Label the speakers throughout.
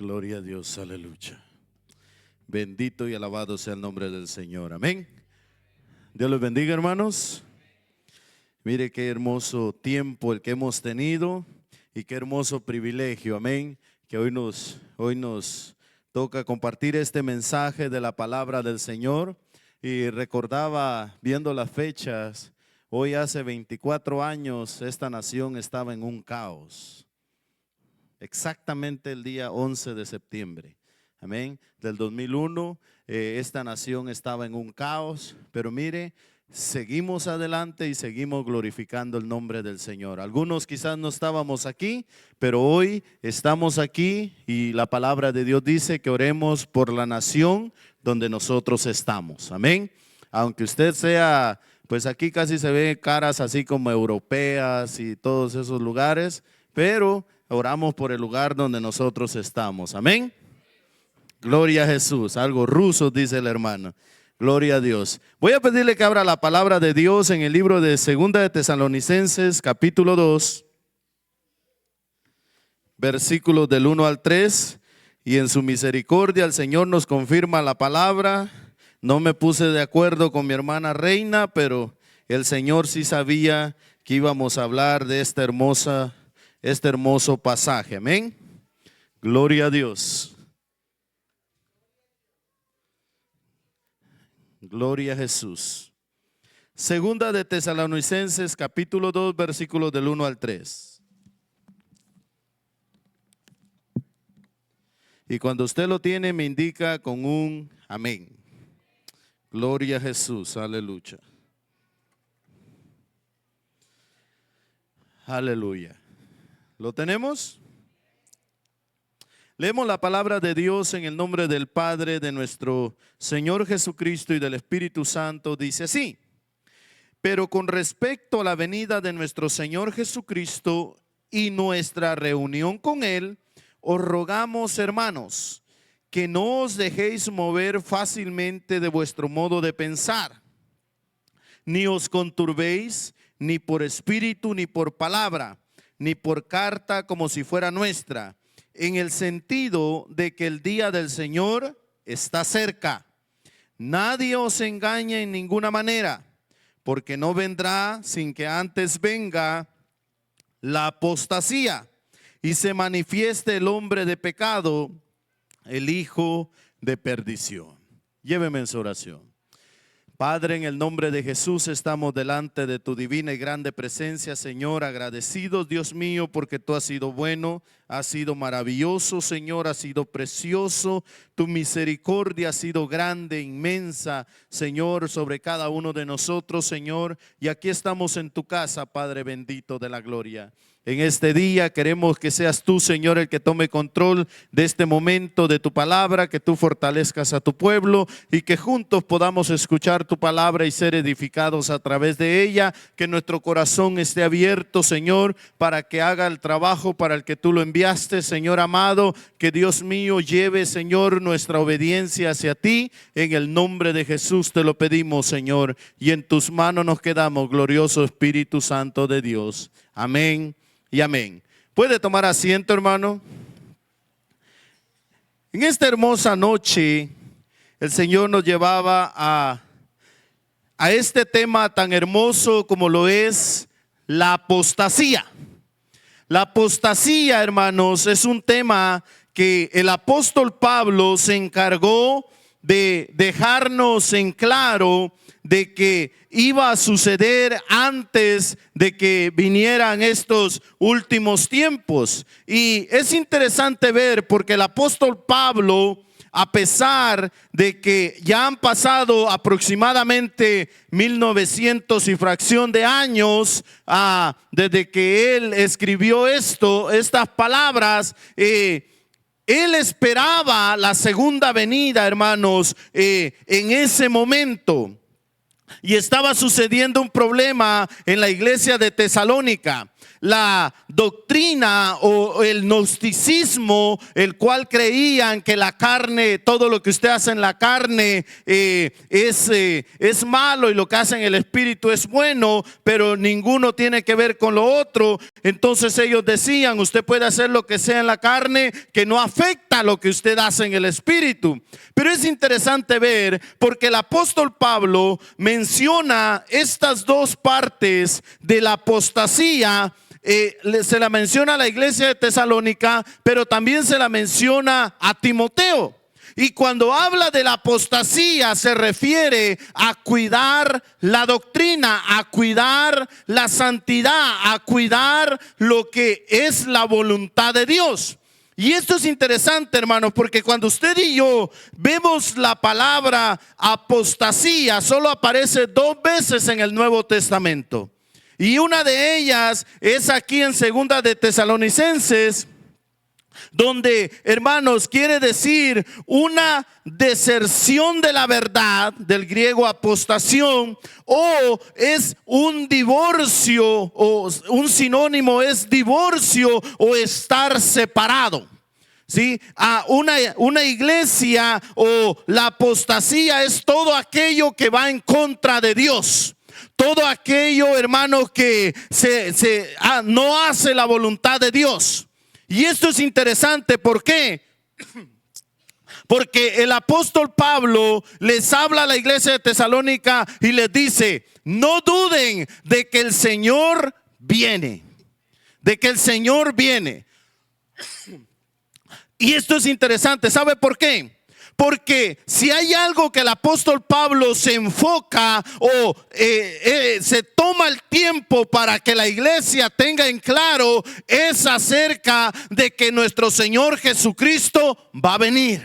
Speaker 1: Gloria a Dios, aleluya. Bendito y alabado sea el nombre del Señor, amén. Dios los bendiga, hermanos. Mire qué hermoso tiempo el que hemos tenido y qué hermoso privilegio, amén, que hoy nos toca compartir este mensaje de la palabra del Señor. Y recordaba, viendo las fechas, hoy hace 24 años esta nación estaba en un caos. Exactamente el día 11 de septiembre, amén, del 2001, esta nación estaba en un caos, pero mire, seguimos adelante y seguimos glorificando el nombre del Señor. Algunos quizás no estábamos aquí, pero hoy estamos aquí y la palabra de Dios dice que oremos por la nación donde nosotros estamos, amén. Aunque usted sea, pues aquí casi se ve caras así como europeas y todos esos lugares, pero oramos por el lugar donde nosotros estamos, amén. Gloria a Jesús, algo ruso dice el hermano. Gloria a Dios. Voy a pedirle que abra la palabra de Dios en el libro de Segunda de Tesalonicenses, capítulo 2, versículos del 1 al 3. Y en su misericordia el Señor nos confirma la palabra. No me puse de acuerdo con mi hermana Reina, pero el Señor sí sabía que íbamos a hablar de este hermoso pasaje, amén. Gloria a Dios. Gloria a Jesús. Segunda de Tesalonicenses, capítulo 2, versículos del 1 al 3. Y cuando usted lo tiene, me indica con un amén. Gloria a Jesús, aleluya. Aleluya. ¿Lo tenemos? Leemos la palabra de Dios en el nombre del Padre, de nuestro Señor Jesucristo y del Espíritu Santo. Dice así: pero con respecto a la venida de nuestro Señor Jesucristo y nuestra reunión con Él, os rogamos, hermanos, que no os dejéis mover fácilmente de vuestro modo de pensar, ni os conturbéis, ni por espíritu, ni por palabra, ni por carta como si fuera nuestra, en el sentido de que el día del Señor está cerca. Nadie os engañe en ninguna manera, porque no vendrá sin que antes venga la apostasía y se manifieste el hombre de pecado, el hijo de perdición. Lléveme en su oración. Padre, en el nombre de Jesús estamos delante de tu divina y grande presencia, Señor, agradecidos, Dios mío, porque tú has sido bueno, has sido maravilloso, Señor, has sido precioso, tu misericordia ha sido grande, inmensa, Señor, sobre cada uno de nosotros, Señor, y aquí estamos en tu casa, Padre bendito de la gloria. En este día queremos que seas tú, Señor, el que tome control de este momento de tu palabra, que tú fortalezcas a tu pueblo y que juntos podamos escuchar tu palabra y ser edificados a través de ella, que nuestro corazón esté abierto, Señor, para que haga el trabajo para el que tú lo enviaste, Señor amado, que Dios mío lleve, Señor, nuestra obediencia hacia ti. En el nombre de Jesús te lo pedimos, Señor, y en tus manos nos quedamos, glorioso Espíritu Santo de Dios. Amén y amén. ¿Puede tomar asiento, hermano? En esta hermosa noche, el Señor nos llevaba a este tema tan hermoso como lo es la apostasía. La apostasía, hermanos, es un tema que el apóstol Pablo se encargó de dejarnos en claro de que iba a suceder antes de que vinieran estos últimos tiempos. Y es interesante ver porque el apóstol Pablo, a pesar de que ya han pasado aproximadamente 1900 y fracción de años desde que él escribió estas palabras, él esperaba la segunda venida, hermanos, en ese momento. Y estaba sucediendo un problema en la iglesia de Tesalónica. La doctrina o el gnosticismo, el cual creían que la carne, todo lo que usted hace en la carne es malo y lo que hace en el espíritu es bueno, pero ninguno tiene que ver con lo otro. Entonces ellos decían, usted puede hacer lo que sea en la carne que no afecte limita lo que usted hace en el espíritu. Pero es interesante ver, porque el apóstol Pablo menciona estas dos partes de la apostasía. Se la menciona a la iglesia de Tesalónica, pero también se la menciona a Timoteo. Y cuando habla de la apostasía se refiere a cuidar la doctrina, a cuidar la santidad, a cuidar lo que es la voluntad de Dios. Y esto es interesante, hermanos, porque cuando usted y yo vemos la palabra apostasía, solo aparece 2 veces en el Nuevo Testamento. Y una de ellas es aquí en Segunda de Tesalonicenses, donde, hermanos, quiere decir una deserción de la verdad, del griego apostasión, o es un divorcio, o un sinónimo es divorcio o estar separado. ¿Sí? A una iglesia, o la apostasía es todo aquello que va en contra de Dios. Todo aquello, hermanos, que no hace la voluntad de Dios. Y esto es interesante, ¿por qué? Porque el apóstol Pablo les habla a la iglesia de Tesalónica y les dice: no duden de que el Señor viene, de que el Señor viene. Y esto es interesante, ¿sabe por qué? Porque si hay algo que el apóstol Pablo se enfoca o se toma el tiempo para que la iglesia tenga en claro, es acerca de que nuestro Señor Jesucristo va a venir.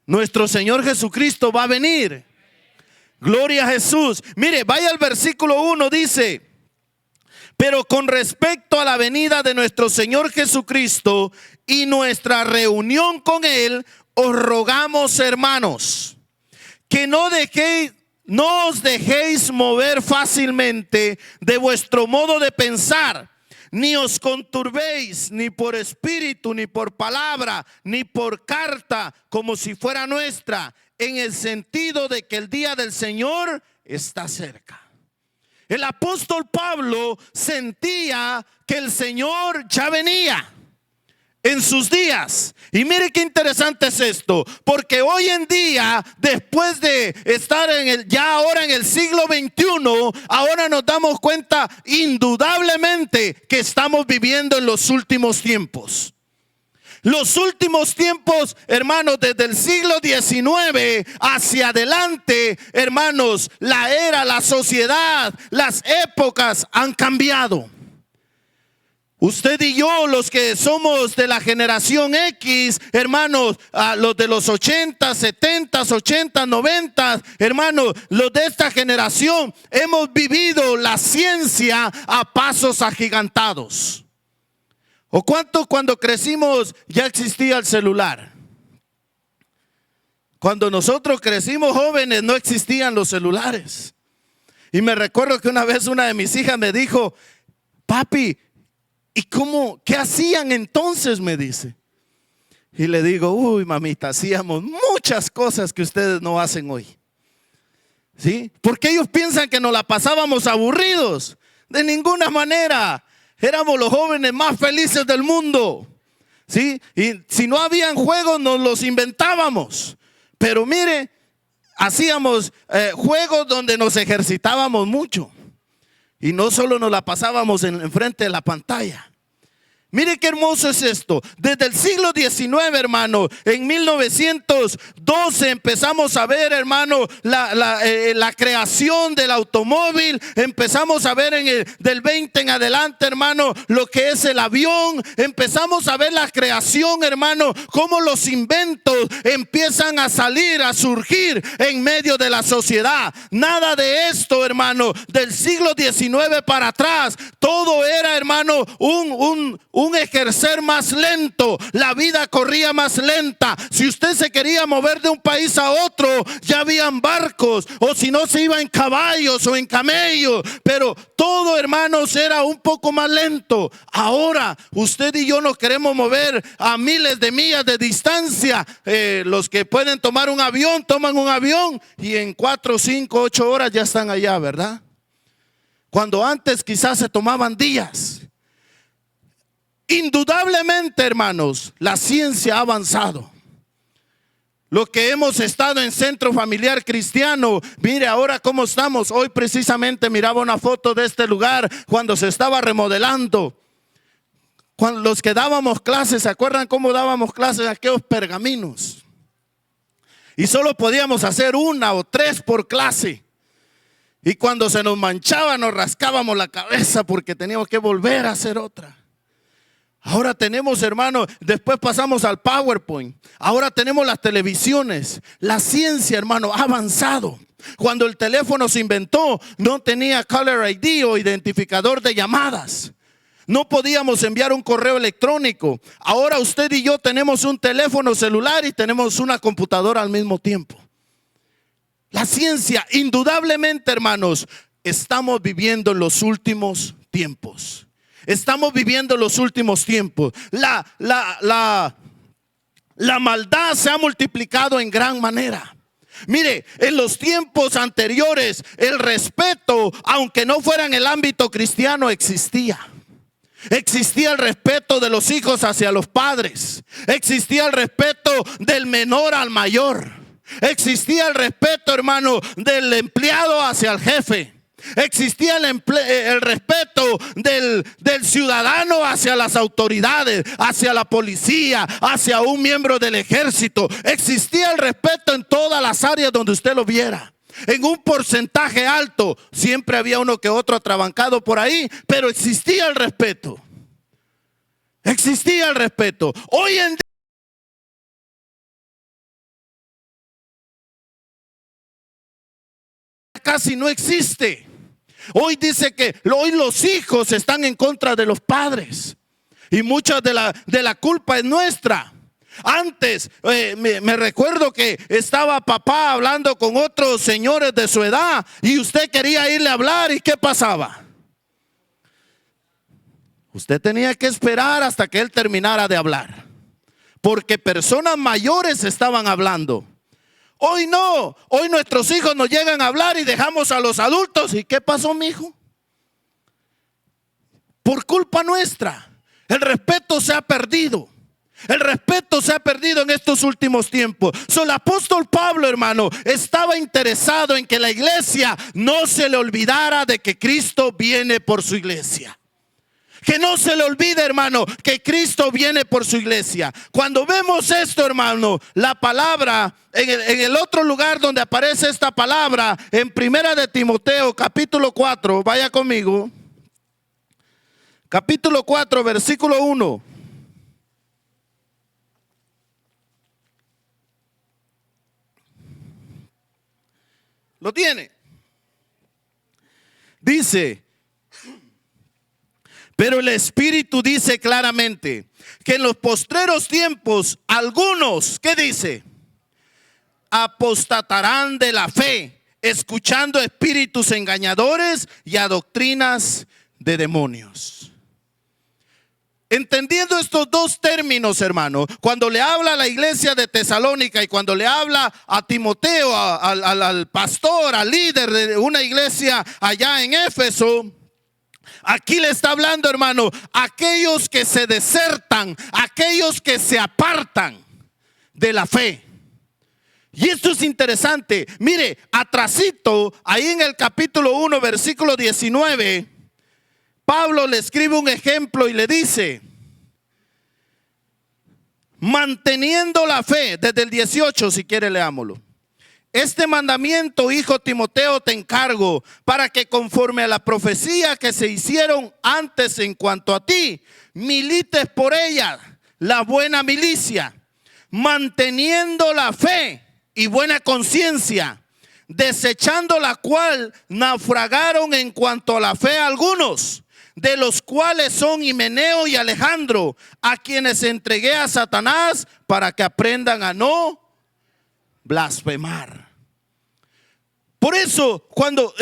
Speaker 1: Nuestro Señor Jesucristo va a venir. Gloria a Jesús. Mire, vaya al versículo 1, dice: pero con respecto a la venida de nuestro Señor Jesucristo y nuestra reunión con Él, os rogamos, hermanos, que no os dejéis mover fácilmente de vuestro modo de pensar, ni os conturbéis ni por espíritu, ni por palabra, ni por carta, como si fuera nuestra, en el sentido de que el día del Señor está cerca. El apóstol Pablo sentía que el Señor ya venía en sus días. Y mire qué interesante es esto, porque hoy en día, después de estar ya ahora en el siglo XXI, ahora nos damos cuenta indudablemente que estamos viviendo en los últimos tiempos. Los últimos tiempos, hermanos, desde el siglo XIX hacia adelante, hermanos, la era, la sociedad, las épocas han cambiado. Usted y yo, los que somos de la generación X, hermanos, los de los 80, 70, 80, 90, hermanos, los de esta generación, hemos vivido la ciencia a pasos agigantados. ¿O cuánto cuando crecimos ya existía el celular? Cuando nosotros crecimos jóvenes no existían los celulares. Y me recuerdo que una vez una de mis hijas me dijo: papi, ¿y qué hacían entonces? Me dice. Y le digo: uy, mamita, hacíamos muchas cosas que ustedes no hacen hoy. ¿Sí? Porque ellos piensan que nos la pasábamos aburridos. De ninguna manera. Éramos los jóvenes más felices del mundo. ¿Sí? Y si no habían juegos, nos los inventábamos. Pero mire, hacíamos juegos donde nos ejercitábamos mucho. Y no solo nos la pasábamos enfrente de la pantalla. Mire qué hermoso es esto. Desde el siglo XIX, hermano, en 1912 empezamos a ver, hermano, la creación del automóvil. Empezamos a ver del 20 en adelante, hermano, lo que es el avión. Empezamos a ver la creación, hermano, cómo los inventos empiezan a salir, a surgir en medio de la sociedad. Nada de esto, hermano, del siglo XIX para atrás. Todo era, hermano, un ejercer más lento. La vida corría más lenta. Si usted se quería mover de un país a otro, ya habían barcos, o si no, se iba en caballos o en camellos. Pero todo, hermanos, era un poco más lento. Ahora usted y yo nos queremos mover a miles de millas de distancia. Los que pueden tomar un avión, toman un avión y en 4, 5, 8 horas ya están allá, ¿verdad? Cuando antes quizás se tomaban días. Indudablemente, hermanos, la ciencia ha avanzado. Los que hemos estado en Centro Familiar Cristiano, mire ahora cómo estamos. Hoy precisamente miraba una foto de este lugar cuando se estaba remodelando. Cuando los que dábamos clases, ¿se acuerdan cómo dábamos clases? Aquellos pergaminos. Y solo podíamos hacer 1 o 3 por clase. Y cuando se nos manchaba nos rascábamos la cabeza porque teníamos que volver a hacer otra. Ahora tenemos, hermano, después pasamos al PowerPoint. Ahora tenemos las televisiones. La ciencia, hermano, ha avanzado. Cuando el teléfono se inventó, no tenía Caller ID o identificador de llamadas. No podíamos enviar un correo electrónico. Ahora usted y yo tenemos un teléfono celular y tenemos una computadora al mismo tiempo. La ciencia, indudablemente, hermanos, estamos viviendo los últimos tiempos. Estamos viviendo los últimos tiempos. La maldad se ha multiplicado en gran manera. Mire, en los tiempos anteriores, el respeto, aunque no fuera en el ámbito cristiano, existía. Existía el respeto de los hijos hacia los padres. Existía el respeto del menor al mayor. Existía el respeto, hermano, del empleado hacia el jefe. Existía el respeto del ciudadano hacia las autoridades, hacia la policía, hacia un miembro del ejército. Existía el respeto en todas las áreas donde usted lo viera. En un porcentaje alto, siempre había uno que otro atrabancado por ahí, pero existía el respeto. Existía el respeto. Hoy en día casi no existe. Hoy dice que hoy los hijos están en contra de los padres y mucha de la culpa es nuestra. Antes me recuerdo que estaba papá hablando con otros señores de su edad y usted quería irle a hablar, ¿y qué pasaba? Usted tenía que esperar hasta que él terminara de hablar, porque personas mayores estaban hablando. Hoy no, hoy nuestros hijos nos llegan a hablar y dejamos a los adultos. ¿Y qué pasó, mijo? Por culpa nuestra, el respeto se ha perdido. El respeto se ha perdido en estos últimos tiempos. El apóstol Pablo, hermano, estaba interesado en que la iglesia no se le olvidara de que Cristo viene por su iglesia. Que no se le olvide, hermano, que Cristo viene por su iglesia. Cuando vemos esto, hermano, la palabra, en el otro lugar donde aparece esta palabra, en 1 de Timoteo, capítulo 4, vaya conmigo. Capítulo 4, versículo 1. ¿Lo tiene? Dice: pero el Espíritu dice claramente que en los postreros tiempos algunos, ¿qué dice? Apostatarán de la fe, escuchando espíritus engañadores y a doctrinas de demonios. Entendiendo estos dos términos, hermano, cuando le habla a la iglesia de Tesalónica y cuando le habla a Timoteo, al pastor, al líder de una iglesia allá en Éfeso, aquí le está hablando, hermano, aquellos que se desertan, aquellos que se apartan de la fe. Y esto es interesante. Mire, atrasito, ahí en el capítulo 1, versículo 19, Pablo le escribe un ejemplo y le dice: manteniendo la fe, desde el 18, si quiere leámoslo. Este mandamiento, hijo Timoteo, te encargo para que conforme a la profecía que se hicieron antes en cuanto a ti, milites por ella la buena milicia, manteniendo la fe y buena conciencia, desechando la cual naufragaron en cuanto a la fe algunos, de los cuales son Himeneo y Alejandro, a quienes entregué a Satanás para que aprendan a no blasfemar. Por eso, cuando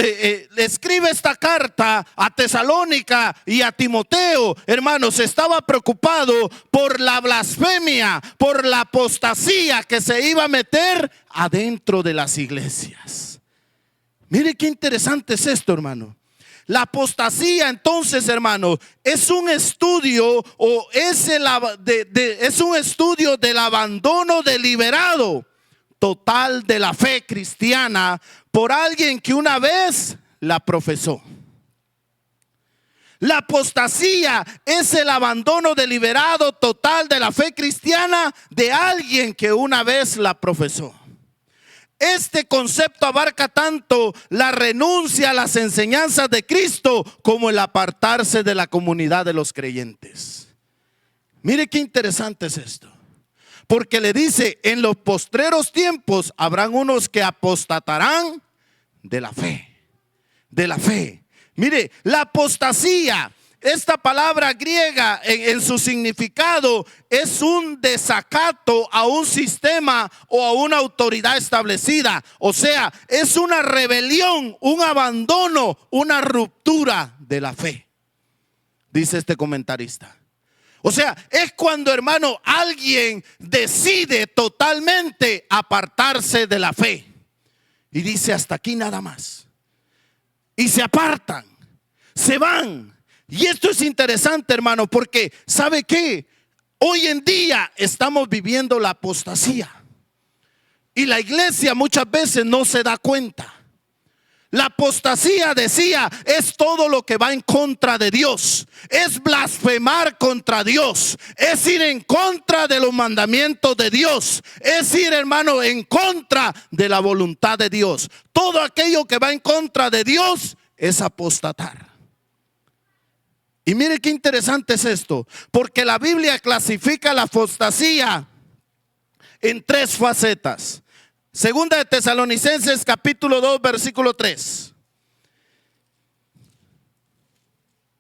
Speaker 1: escribe esta carta a Tesalónica y a Timoteo, hermanos, estaba preocupado por la blasfemia, por la apostasía que se iba a meter adentro de las iglesias. Mire qué interesante es esto, hermano. La apostasía, entonces, hermano, es un estudio o es un estudio del abandono deliberado total de la fe cristiana por alguien que una vez la profesó. La apostasía es el abandono deliberado total de la fe cristiana de alguien que una vez la profesó. Este concepto abarca tanto la renuncia a las enseñanzas de Cristo como el apartarse de la comunidad de los creyentes. Mire qué interesante es esto. Porque le dice, en los postreros tiempos habrán unos que apostatarán de la fe. De la fe. Mire, la apostasía, esta palabra griega en su significado es un desacato a un sistema o a una autoridad establecida. O sea, es una rebelión, un abandono, una ruptura de la fe, dice este comentarista. O sea, es cuando, hermano, alguien decide totalmente apartarse de la fe y dice hasta aquí nada más. Y se apartan, se van. Y esto es interesante, hermano, porque ¿sabe qué? Hoy en día estamos viviendo la apostasía y la iglesia muchas veces no se da cuenta. La apostasía, decía, es todo lo que va en contra de Dios. Es blasfemar contra Dios. Es ir en contra de los mandamientos de Dios. Es ir, hermano, en contra de la voluntad de Dios. Todo aquello que va en contra de Dios es apostatar. Y mire qué interesante es esto, porque la Biblia clasifica la apostasía en tres facetas. Segunda de Tesalonicenses capítulo 2 versículo 3.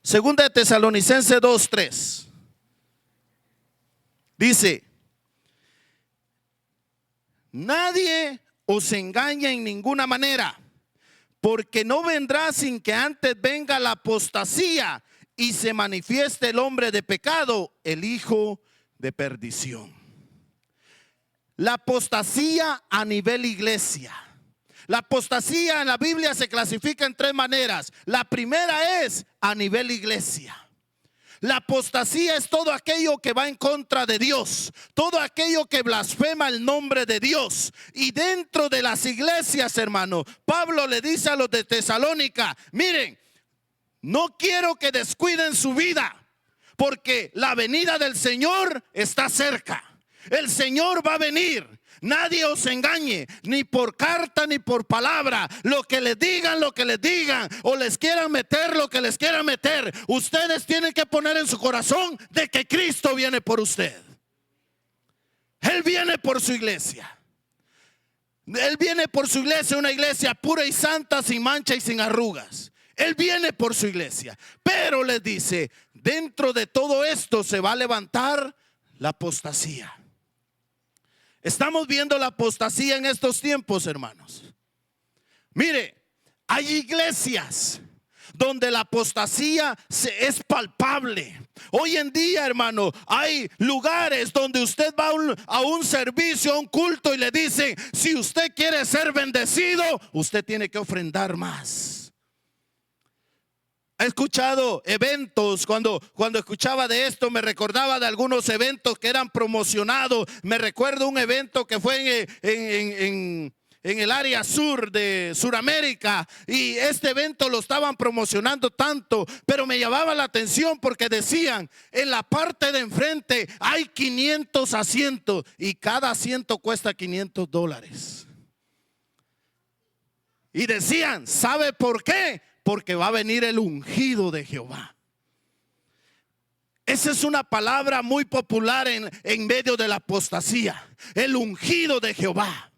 Speaker 1: Segunda de Tesalonicenses 2, 3. Dice: nadie os engaña en ninguna manera, porque no vendrá sin que antes venga la apostasía y se manifieste el hombre de pecado, el hijo de perdición. La apostasía a nivel iglesia. La apostasía en la Biblia se clasifica en tres maneras. La primera es a nivel iglesia. La apostasía es todo aquello que va en contra de Dios, todo aquello que blasfema el nombre de Dios. Y dentro de las iglesias, hermano, Pablo le dice a los de Tesalónica: miren, no quiero que descuiden su vida, porque la venida del Señor está cerca. El Señor va a venir. Nadie os engañe, ni por carta ni por palabra. Lo que les digan, o les quieran meter lo que les quieran meter, ustedes tienen que poner en su corazón de que Cristo viene por usted. Él viene por su iglesia. Él viene por su iglesia, una iglesia pura y santa, sin mancha y sin arrugas. Él viene por su iglesia. Pero les dice, dentro de todo esto se va a levantar la apostasía. Estamos viendo la apostasía en estos tiempos, hermanos. Mire, hay iglesias donde la apostasía es palpable. Hoy en día, hermano, hay lugares donde usted va a un servicio, a un culto, y le dicen: si usted quiere ser bendecido, usted tiene que ofrendar más. He escuchado eventos, cuando escuchaba de esto me recordaba de algunos eventos que eran promocionados. Me recuerdo un evento que fue en el área sur de Sudamérica, y este evento lo estaban promocionando tanto, pero me llamaba la atención porque decían: en la parte de enfrente hay 500 asientos y cada asiento cuesta $500. Y decían: ¿sabe por qué? Porque va a venir el ungido de Jehová. Esa es una palabra muy popular en medio de la apostasía. El ungido de Jehová.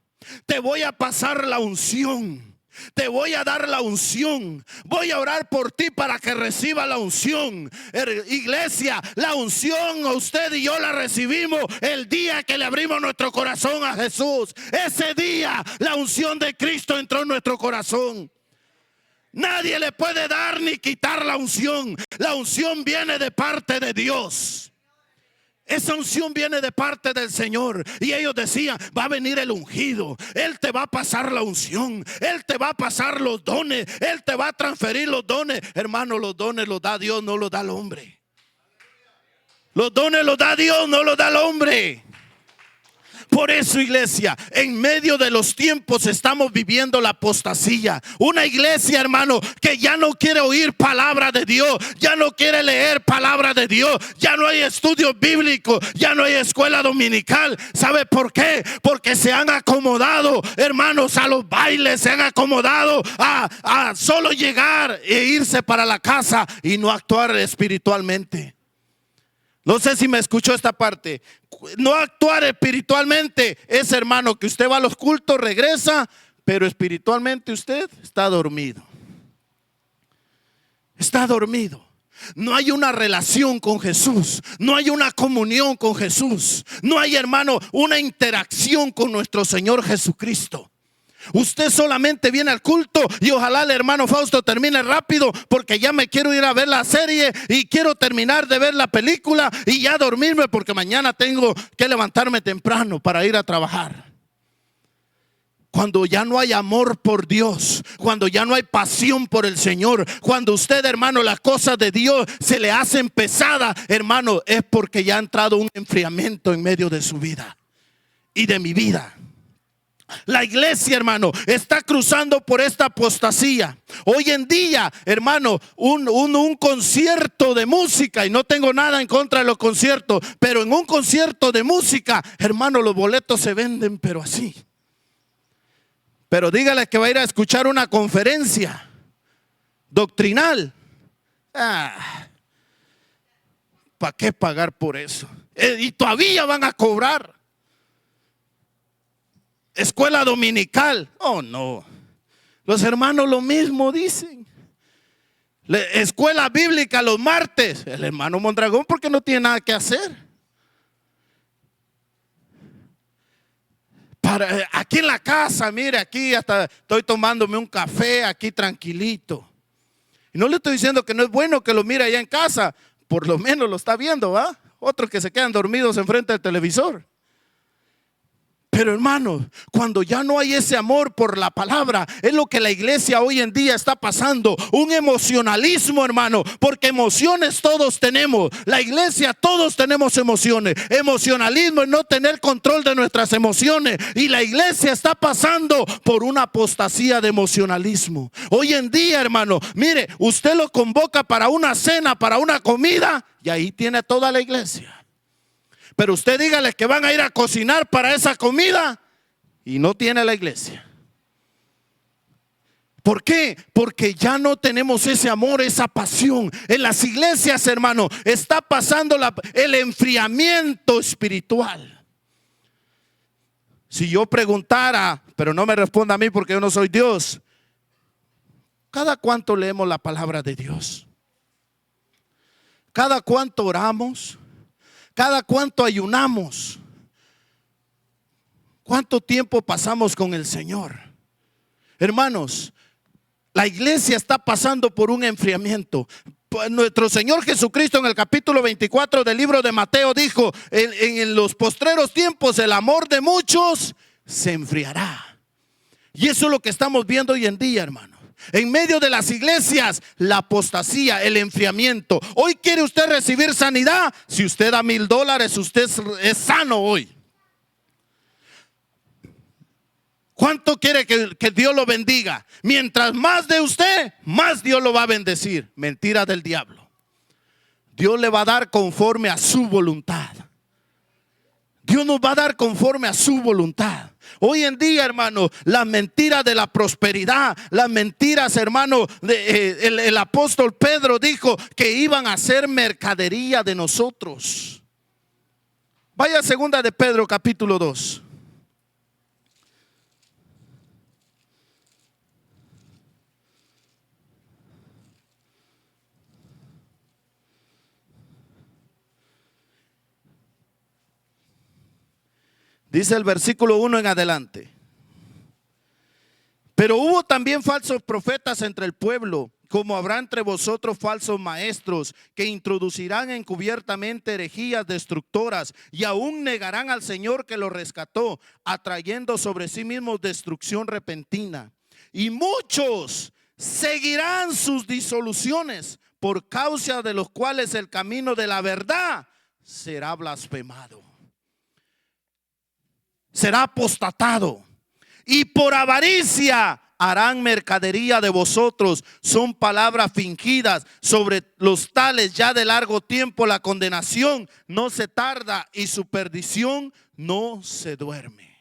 Speaker 1: Te voy a pasar la unción. Te voy a dar la unción. Voy a orar por ti para que reciba la unción. Iglesia, la unción usted y yo la recibimos el día que le abrimos nuestro corazón a Jesús. Ese día la unción de Cristo entró en nuestro corazón. Nadie le puede dar ni quitar la unción. La unción viene de parte de Dios. Esa unción viene de parte del Señor. Y ellos decían, va a venir el ungido, Él te va a pasar la unción, Él te va a pasar los dones, Él te va a transferir los dones. Hermano, los dones los da Dios, no los da el hombre. Los dones los da Dios, no los da el hombre. Por eso, iglesia, en medio de los tiempos estamos viviendo la apostasía. Una iglesia, hermano, que ya no quiere oír palabra de Dios, ya no quiere leer palabra de Dios, ya no hay estudios bíblicos, ya no hay escuela dominical. ¿Sabe por qué? Porque se han acomodado, hermanos, a los bailes, se han acomodado a solo llegar e irse para la casa y no actuar espiritualmente. No sé si me escuchó esta parte. No actuar espiritualmente es, hermano, que usted va a los cultos, regresa, pero espiritualmente usted está dormido. Está dormido. No hay una relación con Jesús, no hay una comunión con Jesús, no hay, hermano, una interacción con nuestro Señor Jesucristo. Usted solamente viene al culto y ojalá el hermano Fausto termine rápido, porque ya me quiero ir a ver la serie y quiero terminar de ver la película y ya dormirme, porque mañana tengo que levantarme temprano para ir a trabajar. Cuando ya no hay amor por Dios, cuando ya no hay pasión por el Señor, cuando usted, hermano, las cosas de Dios se le hacen pesadas, hermano, es porque ya ha entrado un enfriamiento en medio de su vida y de mi vida. La iglesia, hermano, está cruzando por esta apostasía. Hoy en día, hermano, un concierto de música, y no tengo nada en contra de los conciertos, pero en un concierto de música, hermano, los boletos se venden, pero así. Pero dígale que va a ir a escuchar una conferencia doctrinal. ¿Para qué pagar por eso? Y todavía van a cobrar. Escuela dominical, oh no. Los hermanos lo mismo dicen. Escuela bíblica los martes. El hermano Mondragón, porque no tiene nada que hacer. Aquí en la casa, mire, aquí hasta estoy tomándome un café aquí tranquilito. Y no le estoy diciendo que no es bueno que lo mire allá en casa, por lo menos lo está viendo, ¿va? Otros que se quedan dormidos enfrente del televisor. Pero hermano, cuando ya no hay ese amor por la palabra, es lo que la iglesia hoy en día está pasando. Un emocionalismo, hermano, porque emociones todos tenemos. La iglesia todos tenemos emociones. Emocionalismo es no tener control de nuestras emociones. Y la iglesia está pasando por una apostasía de emocionalismo. Hoy en día, hermano, mire, usted lo convoca para una cena, para una comida, y ahí tiene toda la iglesia. Pero usted dígale que van a ir a cocinar para esa comida y no tiene la iglesia. ¿Por qué? Porque ya no tenemos ese amor, esa pasión. En las iglesias, hermano, está pasando el enfriamiento espiritual. Si yo preguntara, pero no me responda a mí porque yo no soy Dios, ¿cada cuánto leemos la palabra de Dios? ¿Cada cuánto oramos? ¿Cada cuánto ayunamos? ¿Cuánto tiempo pasamos con el Señor? Hermanos, la iglesia está pasando por un enfriamiento. Nuestro Señor Jesucristo en el capítulo 24 del libro de Mateo dijo, en los postreros tiempos el amor de muchos se enfriará. Y eso es lo que estamos viendo hoy en día, hermano. En medio de las iglesias, la apostasía, el enfriamiento. Hoy quiere usted recibir sanidad. Si usted da $1,000, usted es sano hoy. ¿Cuánto quiere que Dios lo bendiga? Mientras más de usted, más Dios lo va a bendecir. Mentira del diablo. Dios le va a dar conforme a su voluntad. Dios nos va a dar conforme a su voluntad. Hoy en día, hermano, las mentiras de la prosperidad, las mentiras, hermano, el apóstol Pedro dijo que iban a ser mercadería de nosotros. Vaya a segunda de Pedro capítulo 2. Dice el versículo 1 en adelante. Pero hubo también falsos profetas entre el pueblo, como habrá entre vosotros falsos maestros que introducirán encubiertamente herejías destructoras y aún negarán al Señor que los rescató, atrayendo sobre sí mismos destrucción repentina. Y muchos seguirán sus disoluciones, por causa de los cuales el camino de la verdad será blasfemado, será apostatado, y por avaricia harán mercadería de vosotros. Son palabras fingidas. Sobre los tales ya de largo tiempo la condenación no se tarda y su perdición no se duerme.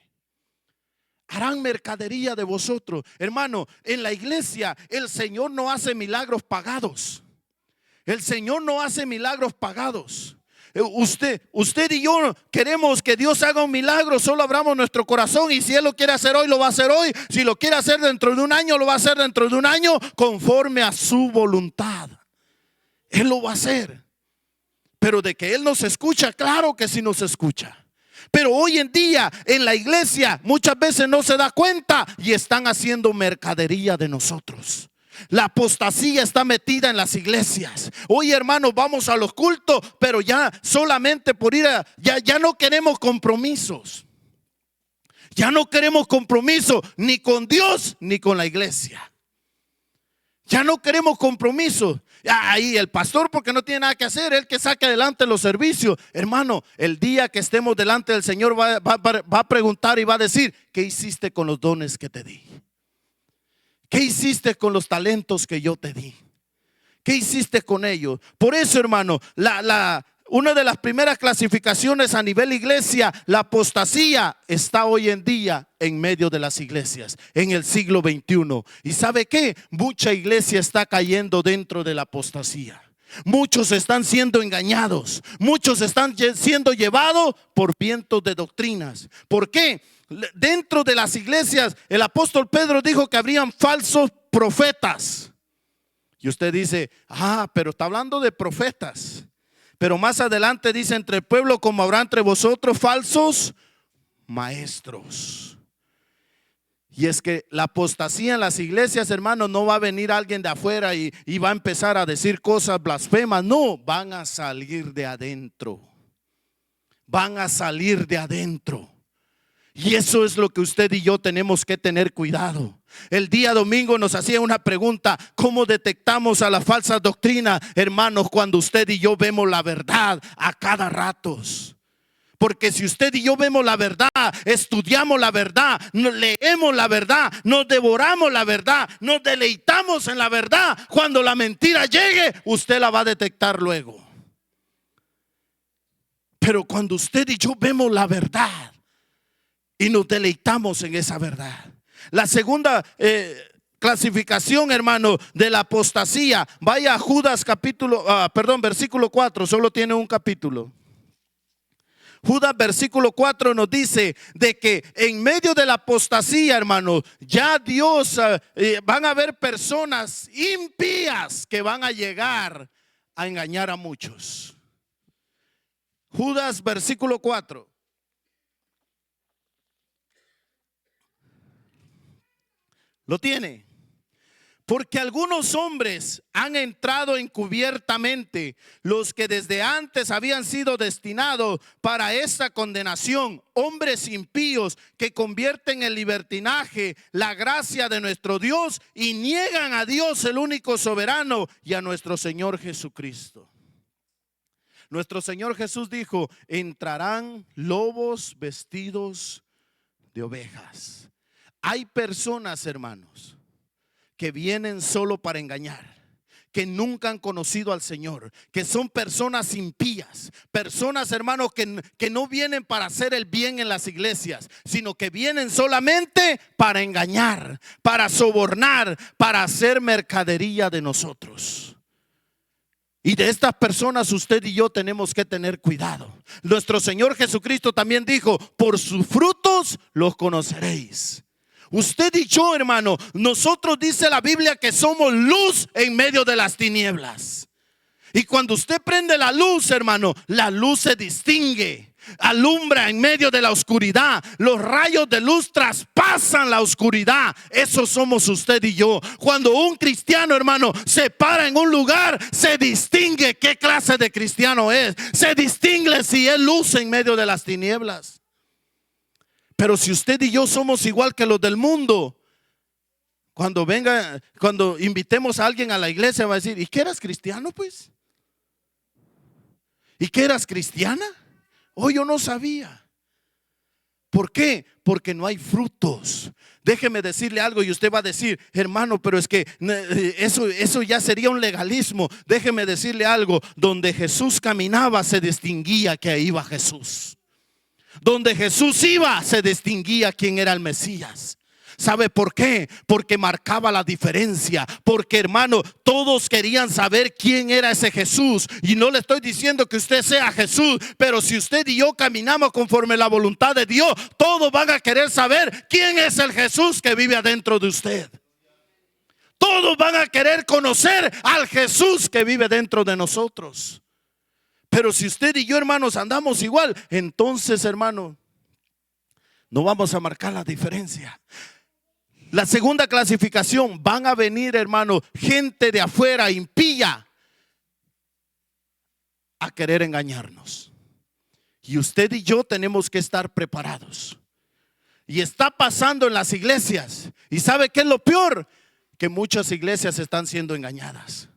Speaker 1: Harán mercadería de vosotros. Hermano, en la iglesia el Señor no hace milagros pagados. El Señor no hace milagros pagados. Usted y yo queremos que Dios haga un milagro. Solo abramos nuestro corazón, y si Él lo quiere hacer hoy, lo va a hacer hoy. Si lo quiere hacer dentro de un año, lo va a hacer dentro de un año, conforme a su voluntad. Él lo va a hacer. Pero de que Él nos escucha, claro que sí nos escucha. Pero hoy en día en la iglesia muchas veces no se da cuenta y están haciendo mercadería de nosotros. La apostasía está metida en las iglesias. Hoy, hermanos, vamos a los cultos, pero ya solamente por ir ya no queremos compromisos. Ya no queremos compromiso ni con Dios ni con la iglesia. Ya no queremos compromiso. Ahí el pastor, porque no tiene nada que hacer, el que saque adelante los servicios. Hermano, el día que estemos delante del Señor va a preguntar y va a decir: ¿qué hiciste con los dones que te di? ¿Qué hiciste con los talentos que yo te di? ¿Qué hiciste con ellos? Por eso, hermano, una de las primeras clasificaciones a nivel iglesia, la apostasía, está hoy en día en medio de las iglesias, en el siglo XXI. ¿Y sabe qué? Mucha iglesia está cayendo dentro de la apostasía. Muchos están siendo engañados. Muchos están siendo llevados por vientos de doctrinas. ¿Por qué? Dentro de las iglesias, el apóstol Pedro dijo que habrían falsos profetas. Y usted dice: pero está hablando de profetas. Pero más adelante dice: entre el pueblo como habrá entre vosotros falsos maestros. Y es que la apostasía en las iglesias, hermanos, no va a venir alguien de afuera y va a empezar a decir cosas blasfemas. No, van a salir de adentro. Van a salir de adentro. Y eso es lo que usted y yo tenemos que tener cuidado. El día domingo nos hacía una pregunta: ¿cómo detectamos a la falsa doctrina? Hermanos, cuando usted y yo vemos la verdad a cada rato. Porque si usted y yo vemos la verdad, estudiamos la verdad, leemos la verdad, nos devoramos la verdad, nos deleitamos en la verdad, cuando la mentira llegue, usted la va a detectar luego. Pero cuando usted y yo vemos la verdad y nos deleitamos en esa verdad. La segunda clasificación, hermano, de la apostasía, vaya a Judas versículo 4, solo tiene un capítulo. Judas versículo 4 nos dice de que en medio de la apostasía, hermano, ya Dios van a haber personas impías que van a llegar a engañar a muchos. Judas versículo 4. ¿Lo tiene? Porque algunos hombres han entrado encubiertamente, los que desde antes habían sido destinados para esta condenación, hombres impíos que convierten en libertinaje la gracia de nuestro Dios y niegan a Dios, el único soberano, y a nuestro Señor Jesucristo. Nuestro Señor Jesús dijo: entrarán lobos vestidos de ovejas. Hay personas, hermanos, que vienen solo para engañar, que nunca han conocido al Señor, que son personas impías, personas, hermanos, que no vienen para hacer el bien en las iglesias, sino que vienen solamente para engañar, para sobornar, para hacer mercadería de nosotros. Y de estas personas usted y yo tenemos que tener cuidado. Nuestro Señor Jesucristo también dijo: por sus frutos los conoceréis. Usted y yo, hermano, nosotros, dice la Biblia, que somos luz en medio de las tinieblas. Y cuando usted prende la luz, hermano, la luz se distingue. alumbra en medio de la oscuridad. Los rayos de luz traspasan la oscuridad. Eso somos usted y yo. Cuando un cristiano, hermano, se para en un lugar, se distingue qué clase de cristiano es. Se distingue si es luz en medio de las tinieblas. Pero si usted y yo somos igual que los del mundo, cuando invitemos a alguien a la iglesia, va a decir: ¿y qué eras cristiano pues? ¿Y qué eras cristiana? Oh, yo no sabía. ¿Por qué? Porque no hay frutos. Déjeme decirle algo y usted va a decir: hermano, pero es que eso ya sería un legalismo. Déjeme decirle algo: donde Jesús caminaba se distinguía que ahí iba Jesús. Donde Jesús iba se distinguía quién era el Mesías. ¿Sabe por qué? Porque marcaba la diferencia. Porque, hermano, todos querían saber quién era ese Jesús. Y no le estoy diciendo que usted sea Jesús, pero si usted y yo caminamos conforme a la voluntad de Dios, todos van a querer saber quién es el Jesús que vive adentro de usted. Todos van a querer conocer al Jesús que vive dentro de nosotros. Pero si usted y yo, hermanos, andamos igual, entonces, hermano, no vamos a marcar la diferencia. La segunda clasificación: van a venir, hermano, gente de afuera impía a querer engañarnos. Y usted y yo tenemos que estar preparados. Y está pasando en las iglesias. ¿Y sabe qué es lo peor? Que muchas iglesias están siendo engañadas.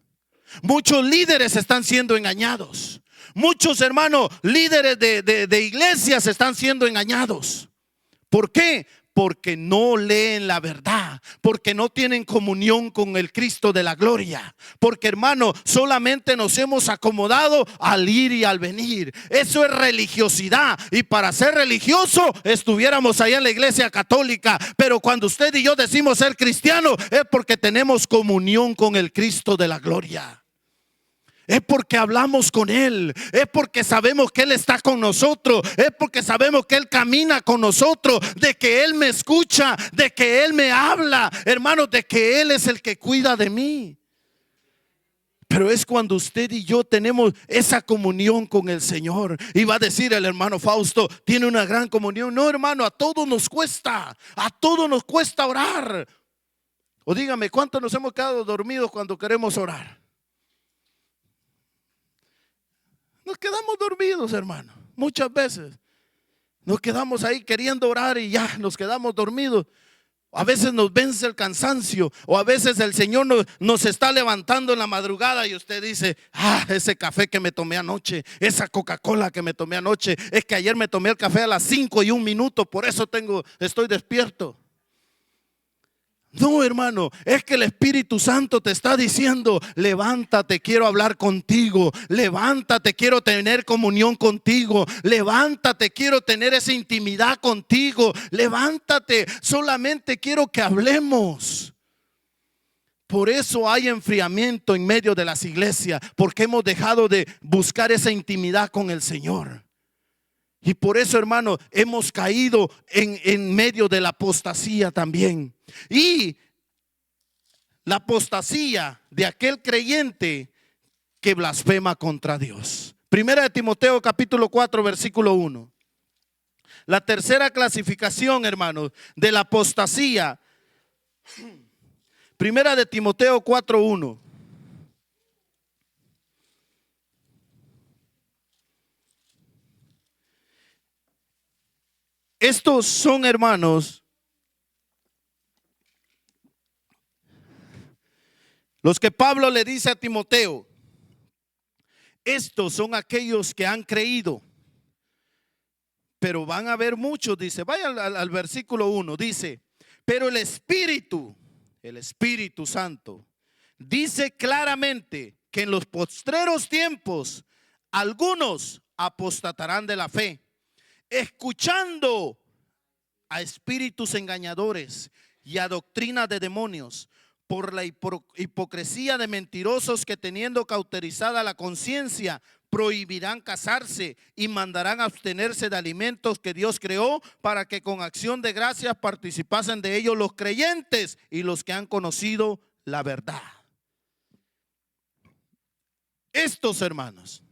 Speaker 1: Muchos líderes están siendo engañados. Muchos, hermanos, líderes de iglesias están siendo engañados. ¿Por qué? Porque no leen la verdad, porque no tienen comunión con el Cristo de la gloria, porque, hermano, solamente nos hemos acomodado al ir y al venir. Eso es religiosidad, y para ser religioso estuviéramos allá en la iglesia católica. Pero cuando usted y yo decimos ser cristiano, es porque tenemos comunión con el Cristo de la gloria. Es porque hablamos con Él. Es porque sabemos que Él está con nosotros. Es porque sabemos que Él camina con nosotros. De que Él me escucha. De que Él me habla. Hermanos, de que Él es el que cuida de mí. Pero es cuando usted y yo tenemos esa comunión con el Señor. Y va a decir el hermano Fausto: tiene una gran comunión. No, hermano, a todos nos cuesta. A todos nos cuesta orar. O dígame, ¿cuántos nos hemos quedado dormidos cuando queremos orar? Nos quedamos dormidos, hermano. Muchas veces nos quedamos ahí queriendo orar y ya nos quedamos dormidos. A veces nos vence el cansancio, o a veces el Señor nos está levantando en la madrugada y usted dice: ese café que me tomé anoche, esa Coca-Cola que me tomé anoche, es que ayer me tomé el café a las 5:01, por eso estoy despierto. No, hermano, es que el Espíritu Santo te está diciendo: levántate, quiero hablar contigo. Levántate, quiero tener comunión contigo. Levántate, quiero tener esa intimidad contigo. Levántate, solamente quiero que hablemos. Por eso hay enfriamiento en medio de las iglesias, porque hemos dejado de buscar esa intimidad con el Señor. Y por eso, hermano, hemos caído en medio de la apostasía también. Y la apostasía de aquel creyente que blasfema contra Dios. Primera de Timoteo capítulo 4 versículo 1. La tercera clasificación, hermanos, de la apostasía. Primera de Timoteo 4:1. Estos son, hermanos, los que Pablo le dice a Timoteo. Estos son aquellos que han creído. Pero van a haber muchos, dice. Vaya al versículo 1, dice: pero el Espíritu Santo, dice claramente que en los postreros tiempos algunos apostatarán de la fe, escuchando a espíritus engañadores y a doctrina de demonios, por la hipocresía de mentirosos que, teniendo cauterizada la conciencia, prohibirán casarse y mandarán abstenerse de alimentos que Dios creó, para que con acción de gracias participasen de ellos los creyentes y los que han conocido la verdad. Estos, hermanos,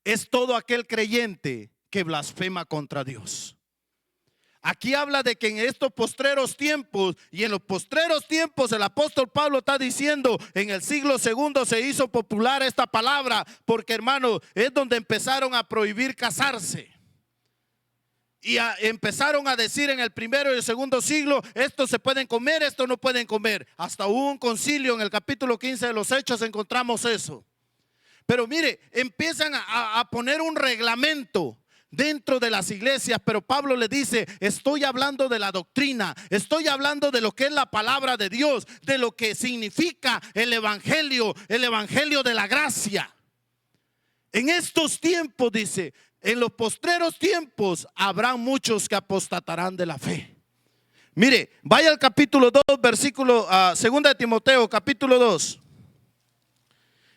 Speaker 1: es todo aquel creyente que blasfema contra Dios. Aquí habla de que en estos postreros tiempos, y en los postreros tiempos el apóstol Pablo está diciendo, en el siglo segundo se hizo popular esta palabra, porque hermano, es donde empezaron a prohibir casarse. Y empezaron a decir en el primero y el segundo siglo, esto se pueden comer, esto no pueden comer. Hasta hubo un concilio en el capítulo 15 de los Hechos, encontramos eso. Pero mire, empiezan a poner un reglamento dentro de las iglesias, pero Pablo le dice, estoy hablando de la doctrina, estoy hablando de lo que es la palabra de Dios, de lo que significa el evangelio de la gracia. En estos tiempos, dice, en los postreros tiempos habrá muchos que apostatarán de la fe. Mire, vaya al capítulo 2, versículo 2 de Timoteo, capítulo 2.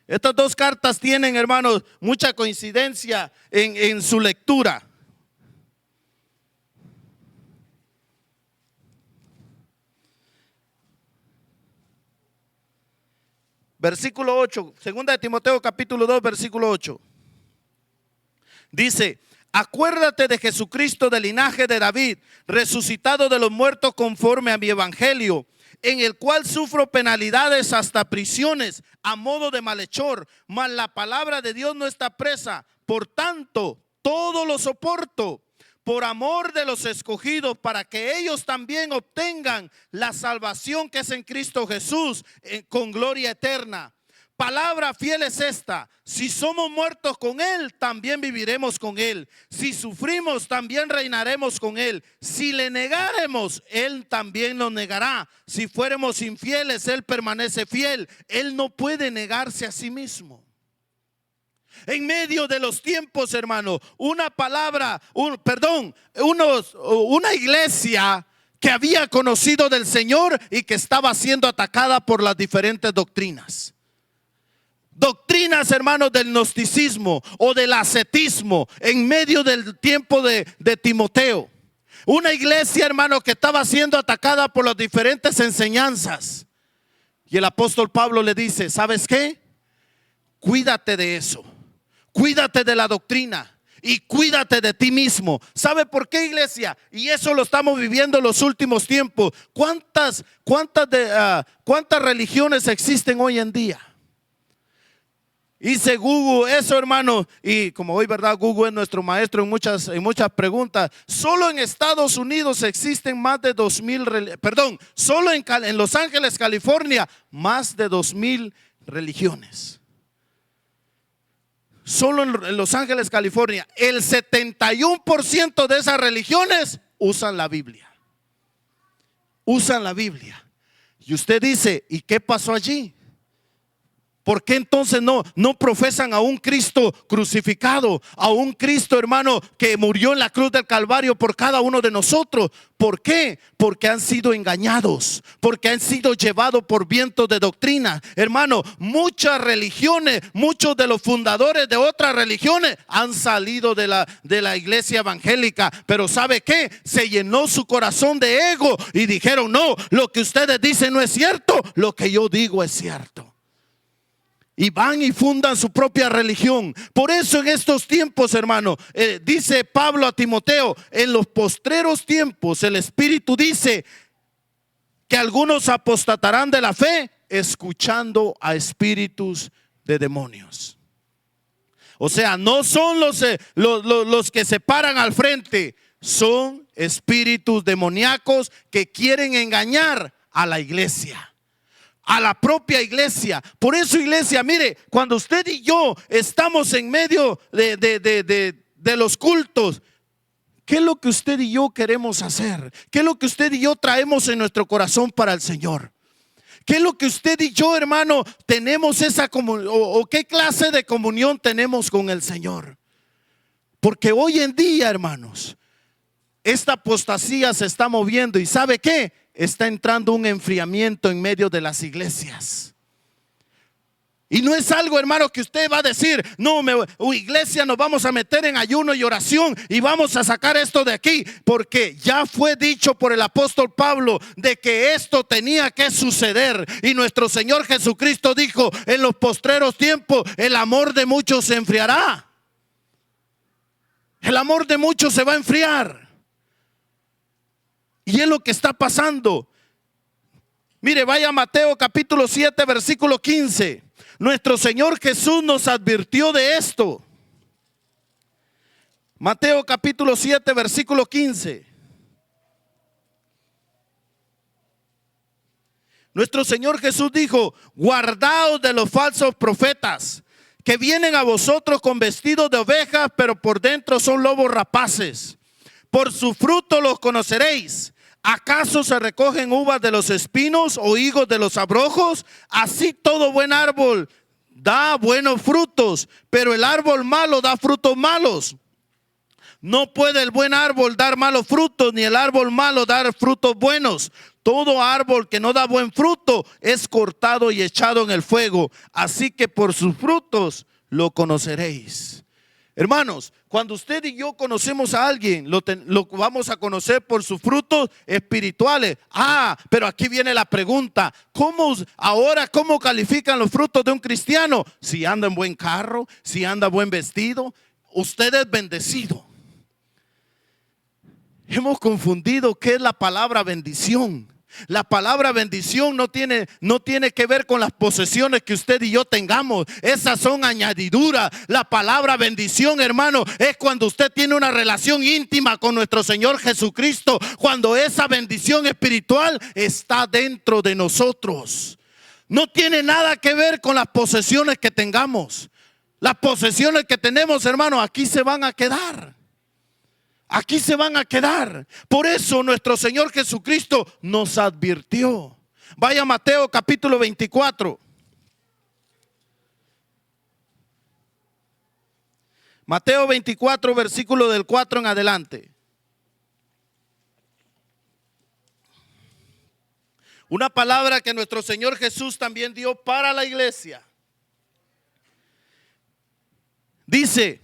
Speaker 1: Estas dos cartas tienen, hermanos, mucha coincidencia en su lectura. Versículo 8, segunda de Timoteo capítulo 2, versículo 8. Dice, acuérdate de Jesucristo del linaje de David, resucitado de los muertos conforme a mi evangelio, en el cual sufro penalidades hasta prisiones a modo de malhechor, mas la palabra de Dios no está presa. Por tanto, todo lo soporto por amor de los escogidos, para que ellos también obtengan la salvación que es en Cristo Jesús, con gloria eterna. Palabra fiel es esta: si somos muertos con Él, también viviremos con Él. Si sufrimos, también reinaremos con Él. Si le negáremos, Él también nos negará. Si fuéramos infieles, Él permanece fiel. Él no puede negarse a sí mismo. En medio de los tiempos, hermano, una iglesia que había conocido del Señor y que estaba siendo atacada por las diferentes doctrinas. Doctrinas, hermanos, del gnosticismo o del ascetismo en medio del tiempo de Timoteo. Una iglesia, hermano, que estaba siendo atacada por las diferentes enseñanzas. Y el apóstol Pablo le dice, ¿sabes qué? Cuídate de eso. Cuídate de la doctrina y cuídate de ti mismo. ¿Sabe por qué, iglesia? Y eso lo estamos viviendo en los últimos tiempos. ¿Cuántas religiones existen hoy en día? Hice Google eso, hermano, y como hoy, verdad, Google es nuestro maestro en muchas preguntas. Solo en Estados Unidos existen más de 2,000, solo en Los Ángeles, California, más de 2,000 religiones. Solo en Los Ángeles, California, el 71% de esas religiones usan la Biblia. Usan la Biblia. Y usted dice, ¿y qué pasó allí? ¿Por qué entonces no profesan a un Cristo crucificado? A un Cristo, hermano, que murió en la cruz del Calvario por cada uno de nosotros. ¿Por qué? Porque han sido engañados, porque han sido llevados por vientos de doctrina. Hermano, muchas religiones, muchos de los fundadores de otras religiones han salido de la iglesia evangélica. Pero ¿sabe qué? Se llenó su corazón de ego y dijeron, no, lo que ustedes dicen no es cierto, lo que yo digo es cierto. Y van y fundan su propia religión. Por eso en estos tiempos, hermano, dice Pablo a Timoteo, en los postreros tiempos el Espíritu dice que algunos apostatarán de la fe escuchando a espíritus de demonios. O sea, no son los que se paran al frente, son espíritus demoníacos que quieren engañar a la iglesia. A la propia iglesia. Por eso, iglesia, mire, cuando usted y yo estamos en medio de los cultos, ¿qué es lo que usted y yo queremos hacer? ¿Qué es lo que usted y yo traemos en nuestro corazón para el Señor? ¿Qué es lo que usted y yo, hermano, tenemos esa comunión, o qué clase de comunión tenemos con el Señor? Porque hoy en día, hermanos, esta apostasía se está moviendo y ¿sabe qué? Está entrando un enfriamiento en medio de las iglesias. Y no es algo, hermano, que usted va a decir, no, iglesia, nos vamos a meter en ayuno y oración y vamos a sacar esto de aquí. Porque ya fue dicho por el apóstol Pablo de que esto tenía que suceder. Y nuestro Señor Jesucristo dijo, en los postreros tiempos el amor de muchos se enfriará. El amor de muchos se va a enfriar. Y es lo que está pasando. Mire, vaya a Mateo capítulo 7, versículo 15. Nuestro Señor Jesús nos advirtió de esto. Mateo capítulo 7, versículo 15. Nuestro Señor Jesús dijo: guardaos de los falsos profetas, que vienen a vosotros con vestidos de ovejas, pero por dentro son lobos rapaces. Por su fruto los conoceréis. ¿Acaso se recogen uvas de los espinos o higos de los abrojos? Así todo buen árbol da buenos frutos, pero el árbol malo da frutos malos. No puede el buen árbol dar malos frutos, ni el árbol malo dar frutos buenos. Todo árbol que no da buen fruto es cortado y echado en el fuego. Así que por sus frutos lo conoceréis. Hermanos, cuando usted y yo conocemos a alguien, lo vamos a conocer por sus frutos espirituales. Pero aquí viene la pregunta: ¿cómo califican los frutos de un cristiano? Si anda en buen carro, si anda buen vestido, usted es bendecido. Hemos confundido qué es la palabra bendición. La palabra bendición no tiene que ver con las posesiones que usted y yo tengamos. Esas son añadiduras. La palabra bendición, hermano, es cuando usted tiene una relación íntima con nuestro Señor Jesucristo. Cuando esa bendición espiritual está dentro de nosotros. No tiene nada que ver con las posesiones que tengamos. Las posesiones que tenemos, hermano, aquí se van a quedar. Aquí se van a quedar. Por eso nuestro Señor Jesucristo nos advirtió. Vaya a Mateo capítulo 24. Mateo 24, versículo del 4 en adelante. Una palabra que nuestro Señor Jesús también dio para la iglesia. Dice: